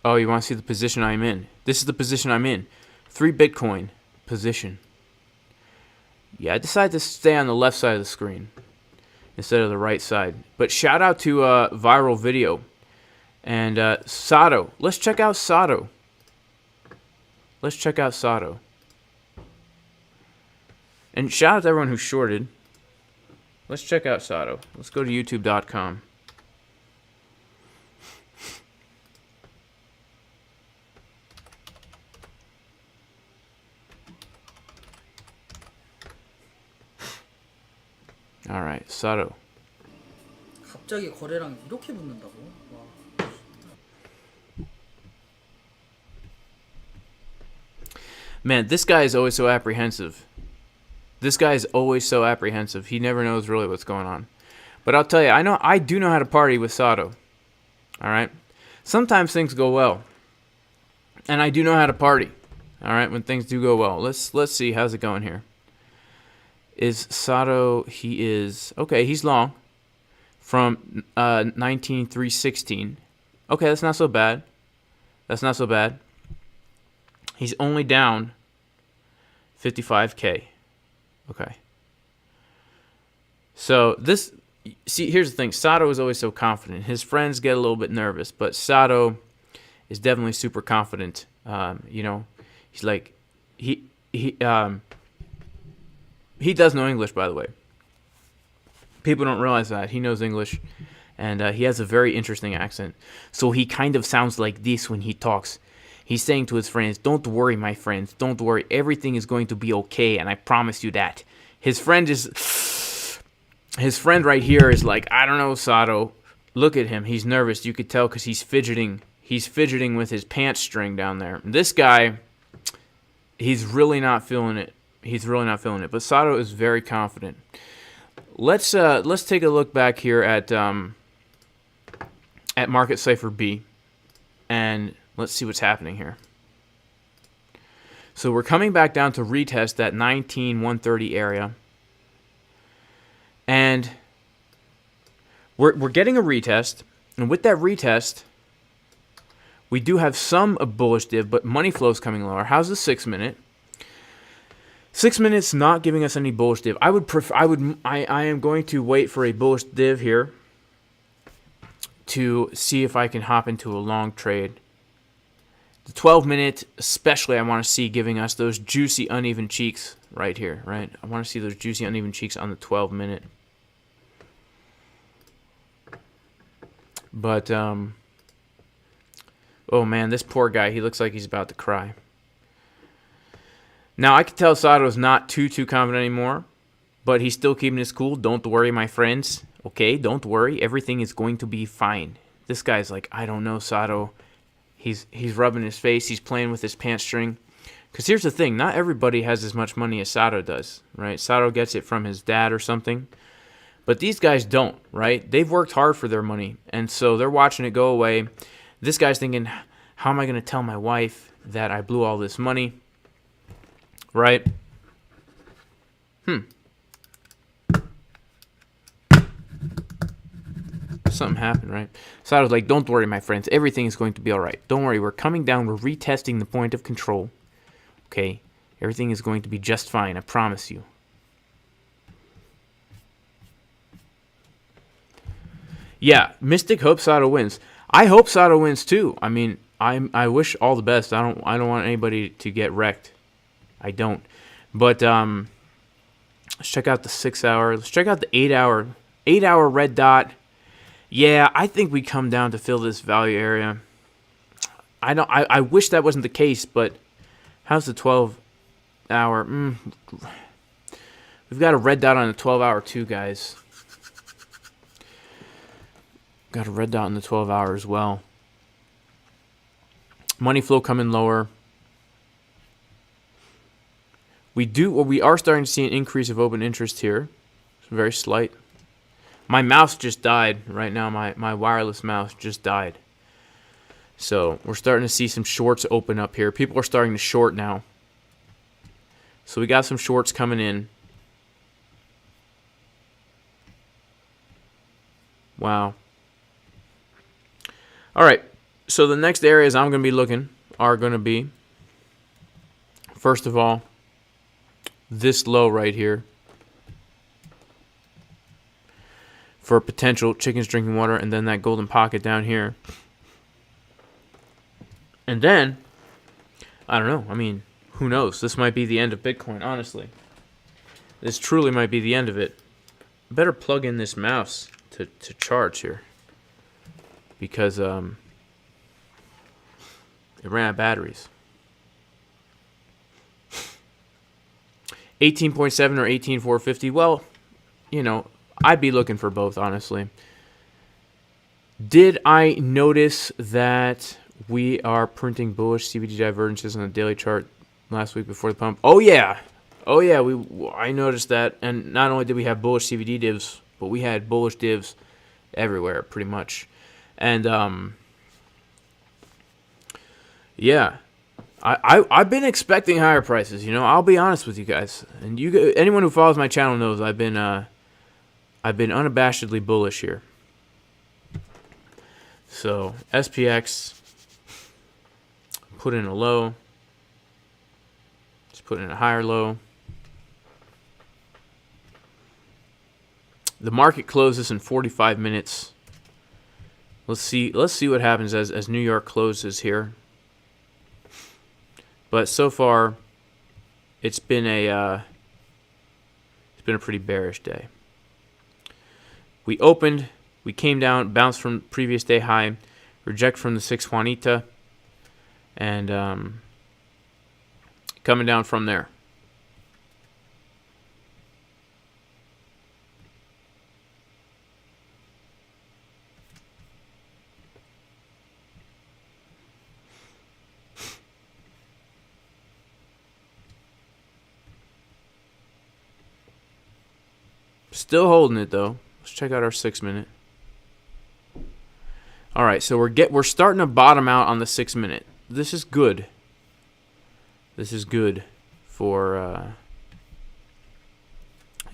Oh, you want to see the position I'm in? This is the position I'm in. 3 Bitcoin position. Yeah, I decided to stay on the left side of the screen instead of the right side. But shout out to Viral Video and Sato. Let's check out Sato. Let's check out Sato. And shout out to everyone who shorted. Let's check out Sato. Let's go to youtube.com. All right, Sato. 갑자기 거래량 이렇게 붙는다고? 와. Man, this guy is always so apprehensive. This guy is always so apprehensive. He never knows really what's going on. But I'll tell you, I do know how to party with Sato. All right? Sometimes things go well. And I do know how to party. All right, when things do go well. Let's see how's it going here. Is Sato, he is, okay, he's long from 19,316. Okay, that's not so bad. That's not so bad. He's only down 55K. Okay. So this, see, here's the thing. Sato is always so confident. His friends get a little bit nervous, but Sato is definitely super confident. He's like, he does know English, by the way. People don't realize that. He knows English, and he has a very interesting accent. So he kind of sounds like this when he talks. He's saying to his friends, "Don't worry, my friends. Don't worry. Everything is going to be okay, and I promise you that." His friend right here is like, "I don't know, Sato. Look at him. He's nervous. You could tell because he's fidgeting. He's fidgeting with his pants string down there." This guy, he's really not feeling it. He's really not feeling it. But Sato is very confident. Let's take a look back here at Market Cipher B, and let's see what's happening here. So we're coming back down to retest that 19,130 area, and we're getting a retest. And with that retest, we do have some bullish div, but money flow is coming lower. How's the 6 minute? 6 minutes not giving us any bullish div. I am going to wait for a bullish div here to see if I can hop into a long trade. The 12 minute, especially, I want to see giving us those juicy uneven cheeks right here, right? I want to see those juicy uneven cheeks on the 12 minute. But oh man, this poor guy, he looks like he's about to cry. Now I can tell Sato's not too confident anymore, but he's still keeping his cool. Don't worry, my friends. Okay, don't worry. Everything is going to be fine. This guy's like, I don't know, Sato. He's rubbing his face. He's playing with his pants string. Because here's the thing. Not everybody has as much money as Sato does, right? Sato gets it from his dad or something. But these guys don't, right? They've worked hard for their money. And so they're watching it go away. This guy's thinking, how am I going to tell my wife that I blew all this money? Right? Something happened, right? So I was like, don't worry, my friends. Everything is going to be all right. Don't worry. We're coming down. We're retesting the point of control. Okay? Everything is going to be just fine. I promise you. Yeah, Mystic hopes Sato wins. I hope Sato wins too. I mean, I wish all the best. I don't want anybody to get wrecked. I don't. But let's check out the 6 hour. Let's check out the 8 hour. 8 hour red dot. Yeah, I think we come down to fill this value area. I wish that wasn't the case, but how's the 12 hour? We've got a red dot on the 12 hour too, guys. Got a red dot on the 12 hour as well. Money flow coming lower. We are starting to see an increase of open interest here. It's very slight. My mouse just died right now. My wireless mouse just died. So we're starting to see some shorts open up here. People are starting to short now. So we got some shorts coming in. Wow. All right. So the next areas I'm going to be looking are going to be, first of all, this low right here. For potential chickens drinking water, and then that golden pocket down here. And then, I don't know. I mean, who knows? This might be the end of Bitcoin, honestly. This truly might be the end of it. I better plug in this mouse to charge here. Because it ran out of batteries. 18.7 or 18,450. Well, you know, I'd be looking for both, honestly. Did I notice that we are printing bullish CVD divergences on the daily chart last week before the pump? Oh yeah, I noticed that. And not only did we have bullish CVD divs, but we had bullish divs everywhere, pretty much. And yeah, I've been expecting higher prices. You know, I'll be honest with you guys, and anyone who follows my channel knows I've been unabashedly bullish here. So SPX, put in a low. Just put in a higher low. The market closes in 45 minutes. Let's see what happens as New York closes here. But so far, it's been a pretty bearish day. We opened, we came down, bounced from previous day high, reject from the 6 Juanita, and coming down from there. Still holding it though. Let's check out our 6 minute. All right, so we're starting to bottom out on the 6 minute. This is good. This is good for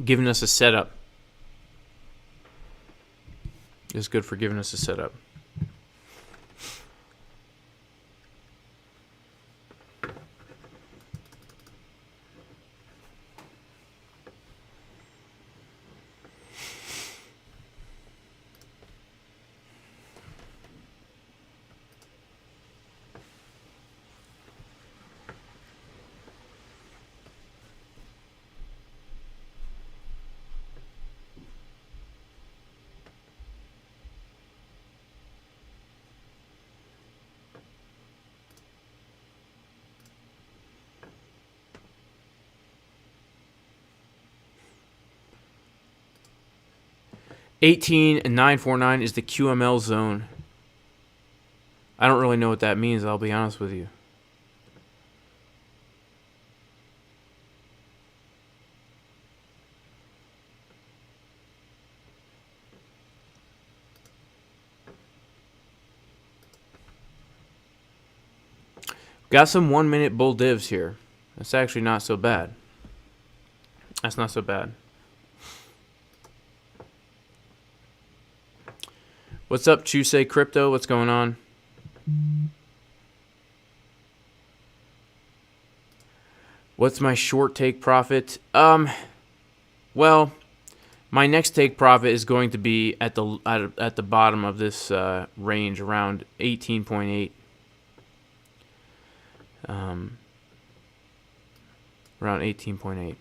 giving us a setup. It's good for giving us a setup. 18949 is the QML zone. I don't really know what that means, I'll be honest with you. Got some 1 minute bull divs here. That's actually not so bad. That's not so bad. What's up, Chusei Crypto? What's going on? What's my short take profit? Well, my next take profit is going to be at the bottom of this range, around 18.8. Around 18.8.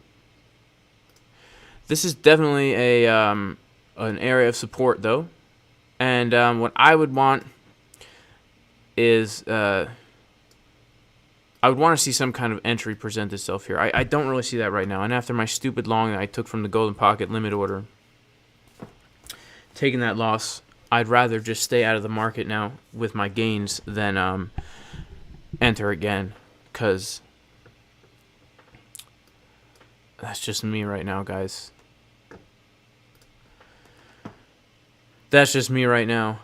This is definitely a an area of support, though, and what I would want is I would want to see some kind of entry present itself here. I don't really see that right now, and after my stupid long that I took from the Golden Pocket limit order, taking that loss, I'd rather just stay out of the market now with my gains than enter again, because that's just me right now, guys. That's just me right now.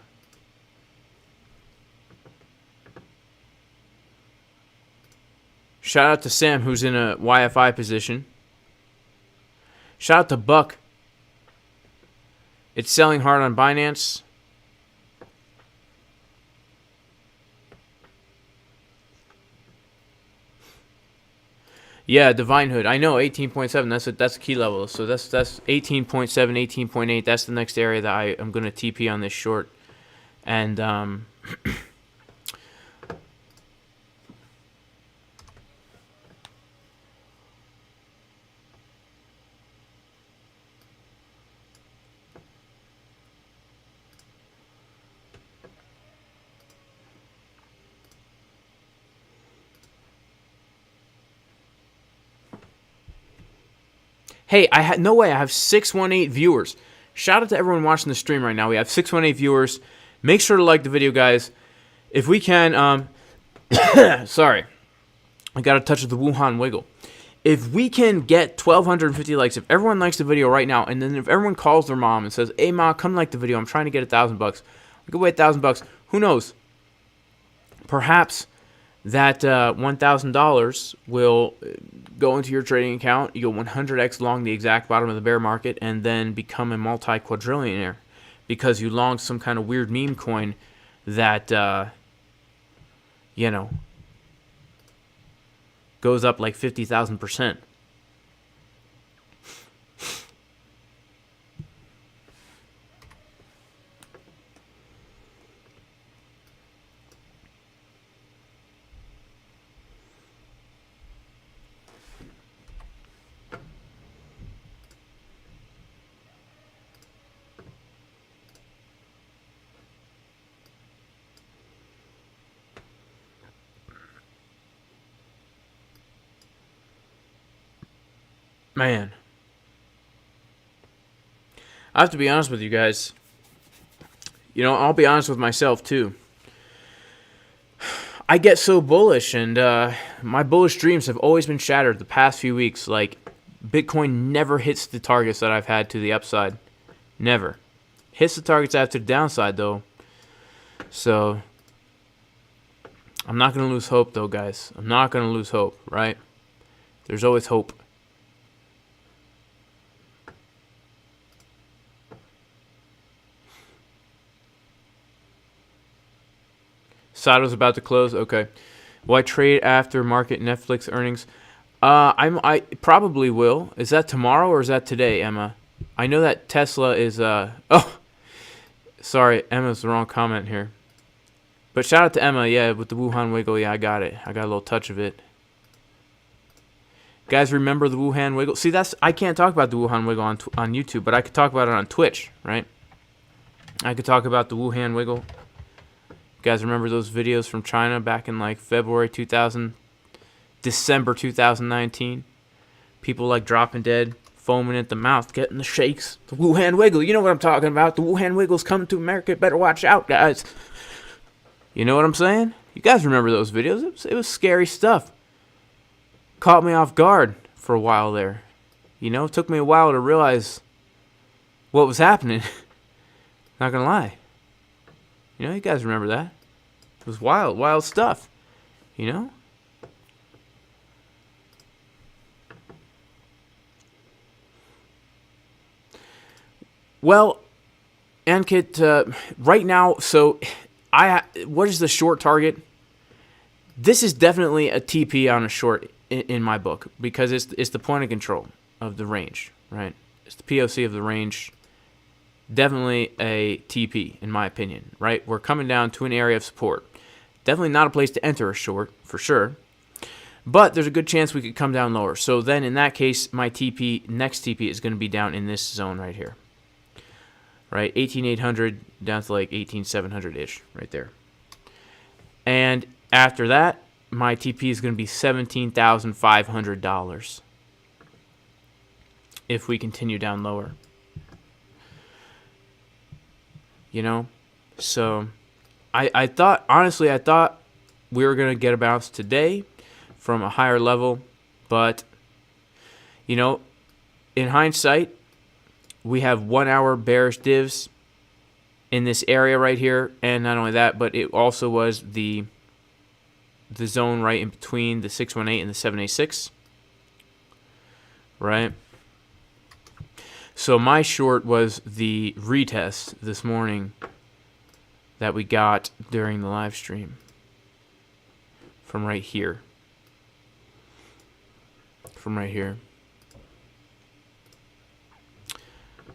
Shout out to Sam, who's in a YFI position. Shout out to Buck. It's selling hard on Binance. Yeah, Divine Hood. I know 18.7. That's a key level. So that's 18.7, 18.8. That's the next area that I am going to TP on this short. And hey, I had no way. I have 618 viewers. Shout out to everyone watching the stream right now. We have 618 viewers. Make sure to like the video, guys. If we can, sorry, I got a touch of the Wuhan wiggle. If we can get 1,250 likes, if everyone likes the video right now, and then if everyone calls their mom and says, "Hey, ma, come like the video. I'm trying to get $1,000. I go away $1,000. Who knows? Perhaps that $1,000 will go into your trading account. You go 100x long the exact bottom of the bear market, and then become a multi-quadrillionaire because you long some kind of weird meme coin that, goes up like 50,000%. Man, I have to be honest with you guys. I'll be honest with myself too. I get so bullish, and my bullish dreams have always been shattered the past few weeks. Like, Bitcoin never hits the targets that I've had to the upside. Never. Hits the targets I have to the downside, though. So, I'm not going to lose hope, though, guys. I'm not going to lose hope, right? There's always hope. Sado's about to close. Okay. Will I trade after market Netflix earnings? I probably will. Is that tomorrow or is that today, Emma? I know that Tesla is oh, sorry, Emma's the wrong comment here. But shout out to Emma, yeah, with the Wuhan wiggle. Yeah, I got it. I got a little touch of it. Guys, remember the Wuhan wiggle? See, I can't talk about the Wuhan wiggle on YouTube, but I could talk about it on Twitch, right? I could talk about the Wuhan wiggle. Guys, remember those videos from China back in like December 2019? People like dropping dead, foaming at the mouth, getting the shakes, the Wuhan Wiggle. You know what I'm talking about. The Wuhan Wiggle's coming to America. Better watch out, guys. You know what I'm saying? You guys remember those videos? It was scary stuff. Caught me off guard for a while there. You know, it took me a while to realize what was happening. Not gonna lie. You know, you guys remember that. It was wild, wild stuff. You know? Well, Ankit, right now, so what is the short target? This is definitely a TP on a short in my book because it's the point of control of the range, right? It's the POC of the range. Definitely a TP in my opinion, right? We're coming down to an area of support. Definitely not a place to enter a short for sure, but there's a good chance we could come down lower. So then in that case, my next TP is going to be down in this zone right here. Right, 18,800 down to like 18,700-ish right there. And after that, my TP is going to be $17,500 if we continue down lower. You know, so I thought, honestly, I thought we were going to get a bounce today from a higher level, but, you know, in hindsight, we have 1 hour bearish divs in this area right here, and not only that, but it also was the zone right in between the 618 and the 786, right? So my short was the retest this morning that we got during the live stream from right here. From right here.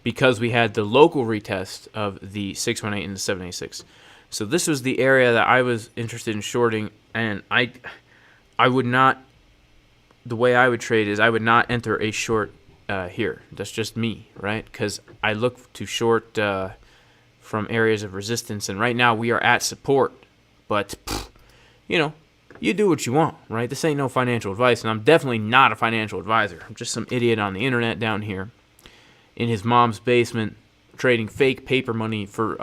Because we had the local retest of the 618 and the 786. So this was the area that I was interested in shorting, and I would not, the way I would trade is I would not enter a short here. That's just me, right? Because I look to short from areas of resistance, and right now we are at support. But, you know, you do what you want, right? This ain't no financial advice, and I'm definitely not a financial advisor. I'm just some idiot on the internet down here in his mom's basement trading fake paper money for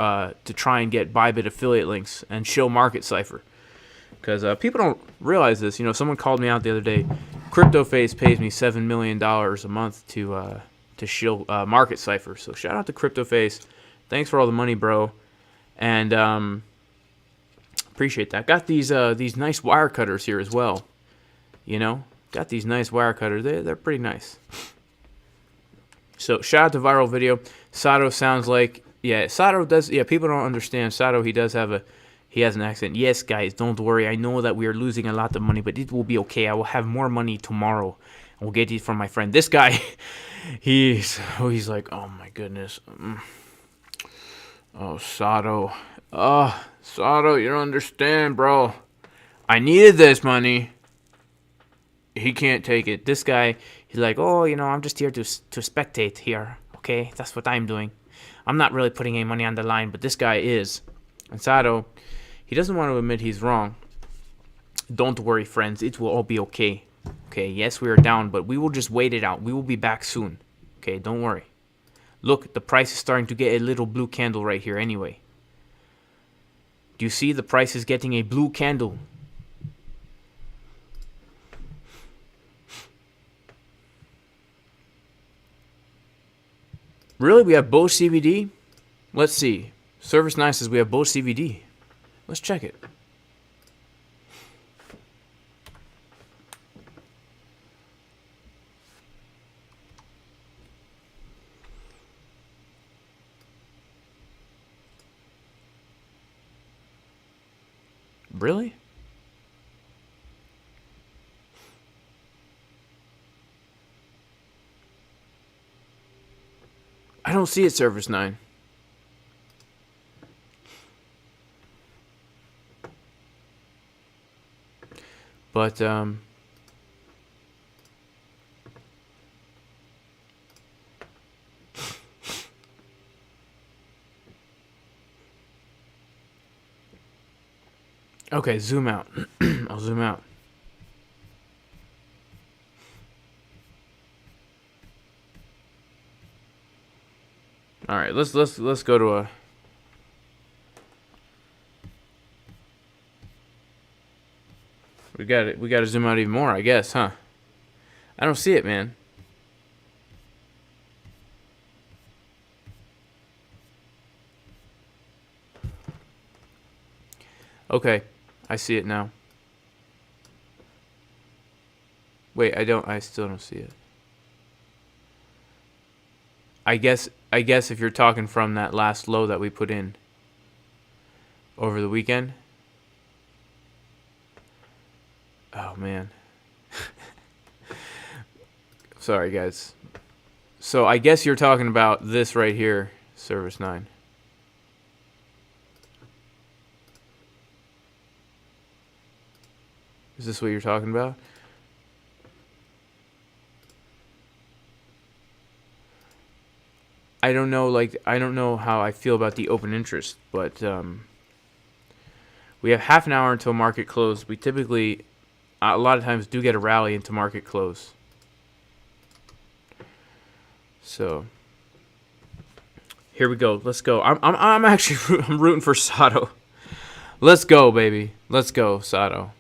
to try and get ByBit affiliate links and show market Cipher. Because people don't realize this. You know, someone called me out the other day. CryptoFace pays me $7 million a month to show market Cipher. So shout out to CryptoFace. Thanks for all the money, bro. And appreciate that. Got these nice wire cutters here as well. You know, got these nice wire cutters. They're pretty nice. So shout out to Viral Video. Sato sounds like, yeah, Sato does, yeah, people don't understand. Sato, he has an accent. Yes, guys, don't worry. I know that we are losing a lot of money, but it will be okay. I will have more money tomorrow. I will get it from my friend. This guy, he's like, oh my goodness. Oh, Sato. Oh, Sato, you don't understand, bro. I needed this money. He can't take it. This guy, he's like, oh, you know, I'm just here to spectate here. Okay, that's what I'm doing. I'm not really putting any money on the line, but this guy is. And Sato, he doesn't want to admit he's wrong. Don't worry, friends. It will all be okay. Okay, yes, we are down, but we will just wait it out. We will be back soon. Okay, don't worry. Look, the price is starting to get a little blue candle right here anyway. Do you see the price is getting a blue candle? Really? We have both CVD? Let's see. Service 9 says we have both CVD. Let's check it. Really? I don't see it, Service 9. But, okay, zoom out. I'll zoom out. All right, let's go to a. We got it. We got to zoom out even more, I guess, huh? I don't see it, man. Okay, I see it now. Wait, I still don't see it. I guess if you're talking from that last low that we put in over the weekend. Oh man. Sorry guys. So I guess you're talking about this right here, Service 9. Is this what you're talking about? I don't know, I don't know how I feel about the open interest, but we have half an hour until market close. We typically, a lot of times, do get a rally into market close. So here we go. Let's go. I'm actually I'm rooting for Sato. Let's go, baby. Let's go, Sato.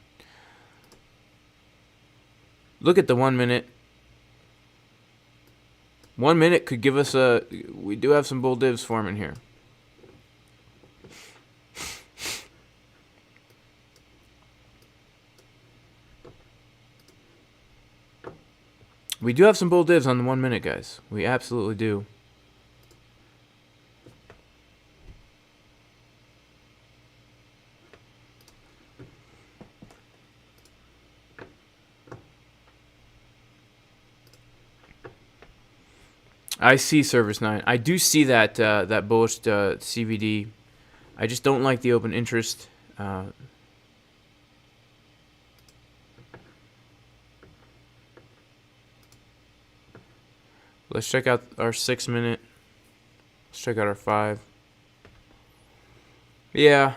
Look at the 1 minute. 1 minute could give us a. We do have some bull divs forming here. We do have some bull divs on the 1 minute, guys. We absolutely do. I see Service 9. I do see that that bullish CVD. I just don't like the open interest. Let's check out our 6 minute. Let's check out our 5. Yeah.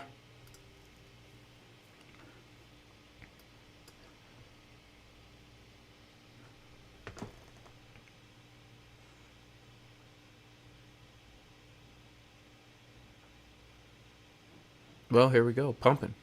Well, here we go, pumping.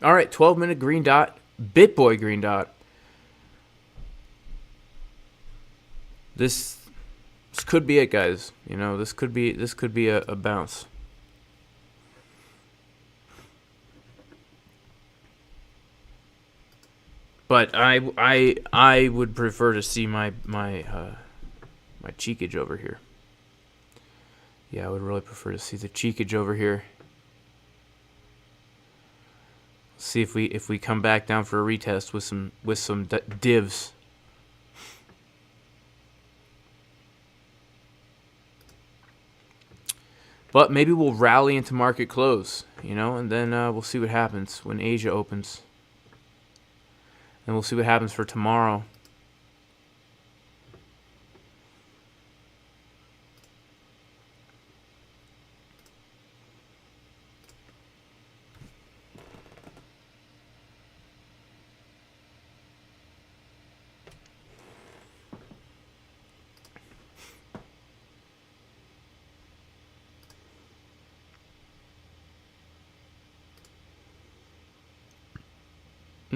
All right, 12-minute green dot, BitBoy green dot. This could be it, guys. You know, this could be a bounce. But I would prefer to see my cheekage over here. Yeah, I would really prefer to see the cheekage over here. See if we come back down for a retest with some divs. But maybe we'll rally into market close, you know, and then we'll see what happens when Asia opens. And we'll see what happens for tomorrow.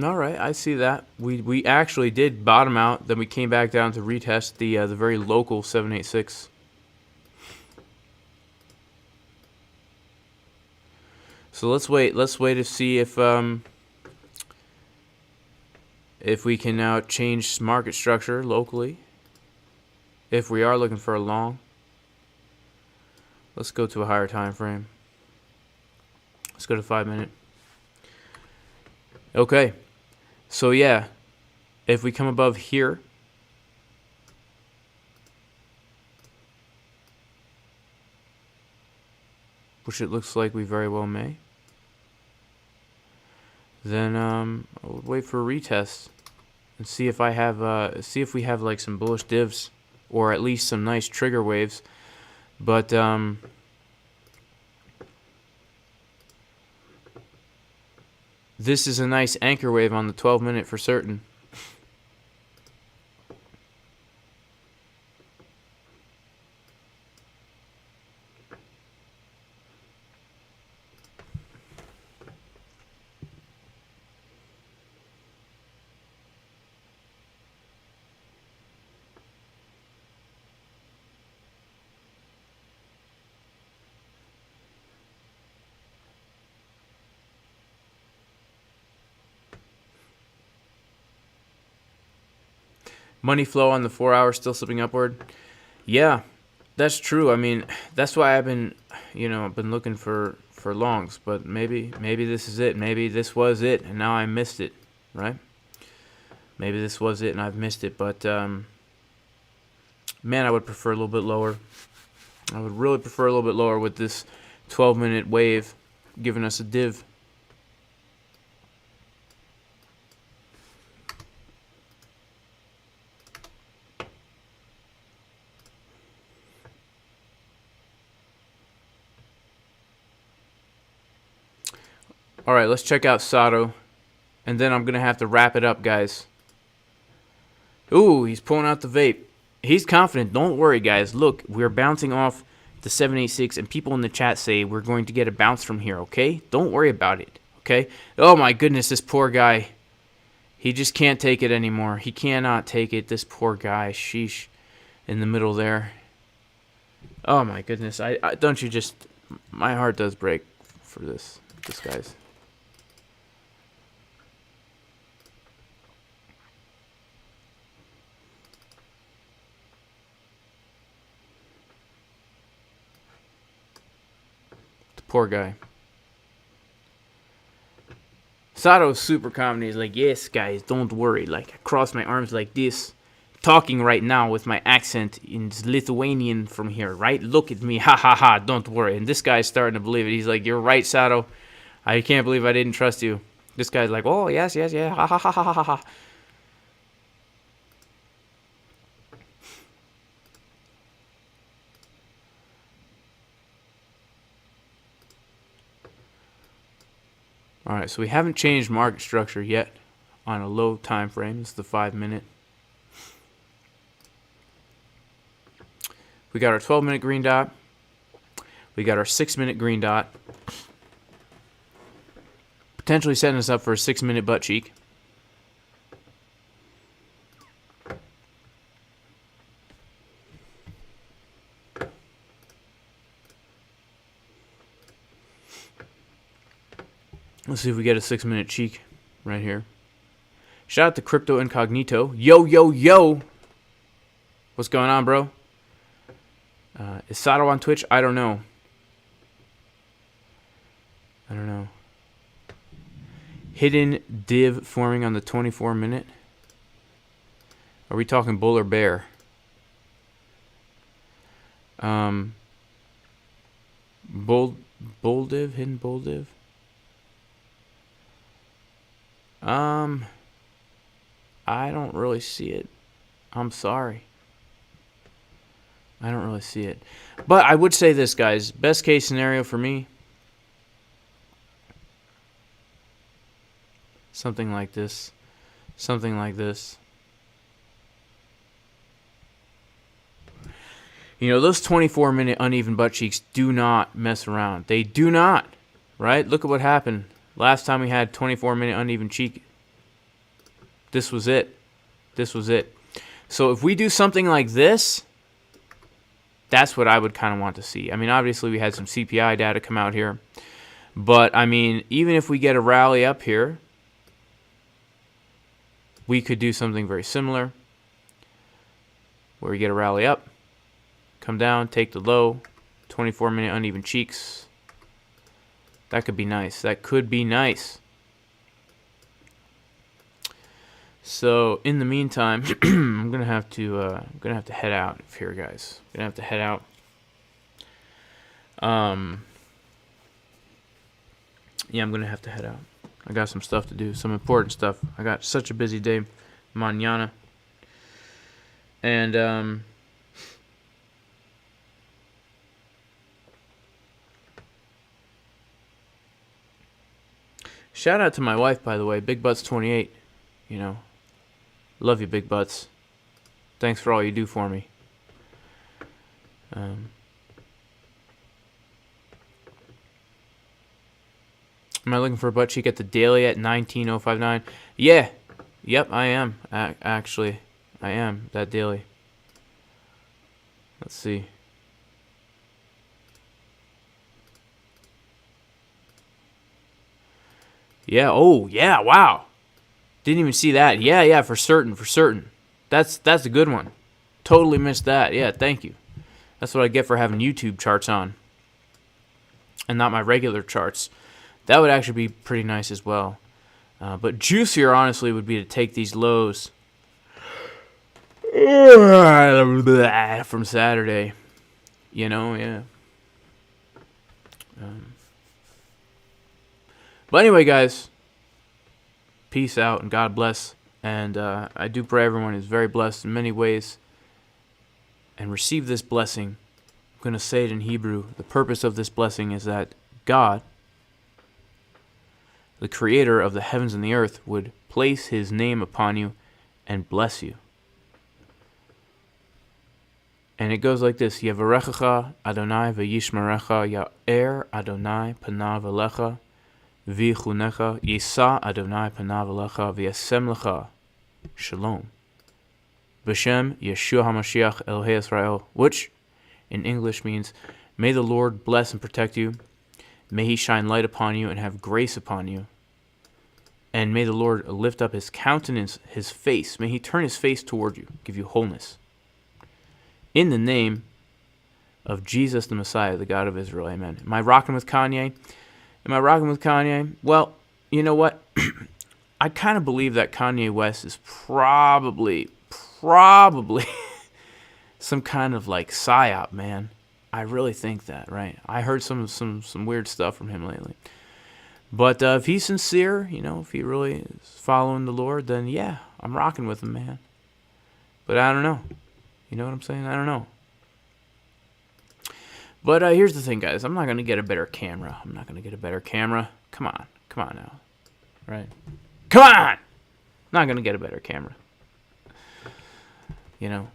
All right, I see that. We actually did bottom out, then we came back down to retest the very local 786. So let's wait to see if we can now change market structure locally. If we are looking for a long, let's go to a higher time frame. Let's go to 5 minute. Okay. So yeah, if we come above here, which it looks like we very well may, then I would wait for a retest and see if I have see if we have like some bullish divs or at least some nice trigger waves. But this is a nice anchor wave on the 12-minute for certain. Money flow on the 4 hour still slipping upward. Yeah, that's true. I mean, that's why I've been, been looking for longs. But maybe this is it. Maybe this was it, and now I missed it, right? Maybe this was it, and I've missed it. But man, I would prefer a little bit lower. I would really prefer a little bit lower with this 12-minute wave giving us a div. All right, let's check out Sato, and then I'm going to have to wrap it up, guys. Ooh, he's pulling out the vape. He's confident. Don't worry, guys. Look, we're bouncing off the 786, and people in the chat say we're going to get a bounce from here, okay? Don't worry about it, okay? Oh, my goodness, this poor guy. He just can't take it anymore. He cannot take it, this poor guy. Sheesh. In the middle there. Oh, my goodness. I don't you just... My heart does break for this guy's. Poor guy. Sato's super calm. He's like, yes, guys, don't worry. Like, I cross my arms like this. Talking right now with my accent in Lithuanian from here, right? Look at me. Ha, ha, ha. Don't worry. And this guy's starting to believe it. He's like, you're right, Sato. I can't believe I didn't trust you. This guy's like, oh, yes, yes, yeah. Ha, ha, ha, ha, ha, ha. Alright, so we haven't changed market structure yet on a low time frame. It's the 5-minute. We got our 12-minute green dot. We got our 6-minute green dot. Potentially setting us up for a 6-minute butt cheek. Let's see if we get a 6-minute cheek right here. Shout out to Crypto Incognito. Yo, yo, yo. What's going on, bro? Is Sato on Twitch? I don't know. Hidden div forming on the 24-minute. Are we talking bull or bear? Bull div? Hidden bull div? I don't really see it. I'm sorry. I don't really see it. But I would say this, guys. Best case scenario for me. Something like this. Something like this. You know, those 24-minute uneven butt cheeks do not mess around. They do not. Right? Look at what happened. Last time we had 24-minute uneven cheek. This was it. This was it. So if we do something like this, that's what I would kind of want to see. I mean, obviously we had some CPI data come out here. But, I mean, even if we get a rally up here, we could do something very similar. Where we get a rally up, come down, take the low, 24-minute uneven cheeks. That could be nice. That could be nice. So in the meantime, I'm gonna have to head out of here, guys. I'm gonna have to head out. yeah, I'm gonna have to head out. I got some stuff to do, some important stuff. I got such a busy day, mañana, and shout out to my wife, by the way, Big Butts 28. You know, love you, Big Butts. Thanks for all you do for me. Am I looking for a butt cheek at the daily at 19059? Yeah. Yep, I am. Actually, I am that daily. Let's see. Yeah. Oh, yeah. Wow. Didn't even see that. Yeah, yeah. For certain. For certain. That's a good one. Totally missed that. Yeah. Thank you. That's what I get for having YouTube charts on, and not my regular charts. That would actually be pretty nice as well. But juicier, honestly, would be to take these lows from Saturday. You know, yeah. But anyway, guys, peace out and God bless. And I do pray everyone is very blessed in many ways and receive this blessing. I'm going to say it in Hebrew. The purpose of this blessing is that God, the creator of the heavens and the earth, would place his name upon you and bless you. And it goes like this: Yevarechecha Adonai v'yishmerecha, Ya'er Adonai panav elecha v'yichunecha, Yisa Adonai panav elecha v'yasem lecha shalom. B'Shem Yeshua HaMashiach Elohei Israel, which in English means, may the Lord bless and protect you. May he shine light upon you and have grace upon you. And may the Lord lift up his countenance, his face. May he turn his face toward you, give you wholeness. In the name of Jesus the Messiah, the God of Israel. Amen. Am I rocking with Kanye? Am I rocking with Kanye? Well, you know what? I kind of believe that Kanye West is probably some kind of like psyop, man. I really think that, right? I heard some weird stuff from him lately. But if he's sincere, you know, if he really is following the Lord, then yeah, I'm rocking with him, man. But I don't know. You know what I'm saying? I don't know. But here's the thing, guys. I'm not going to get a better camera. Come on now. Right? Come on! I'm not going to get a better camera. You know?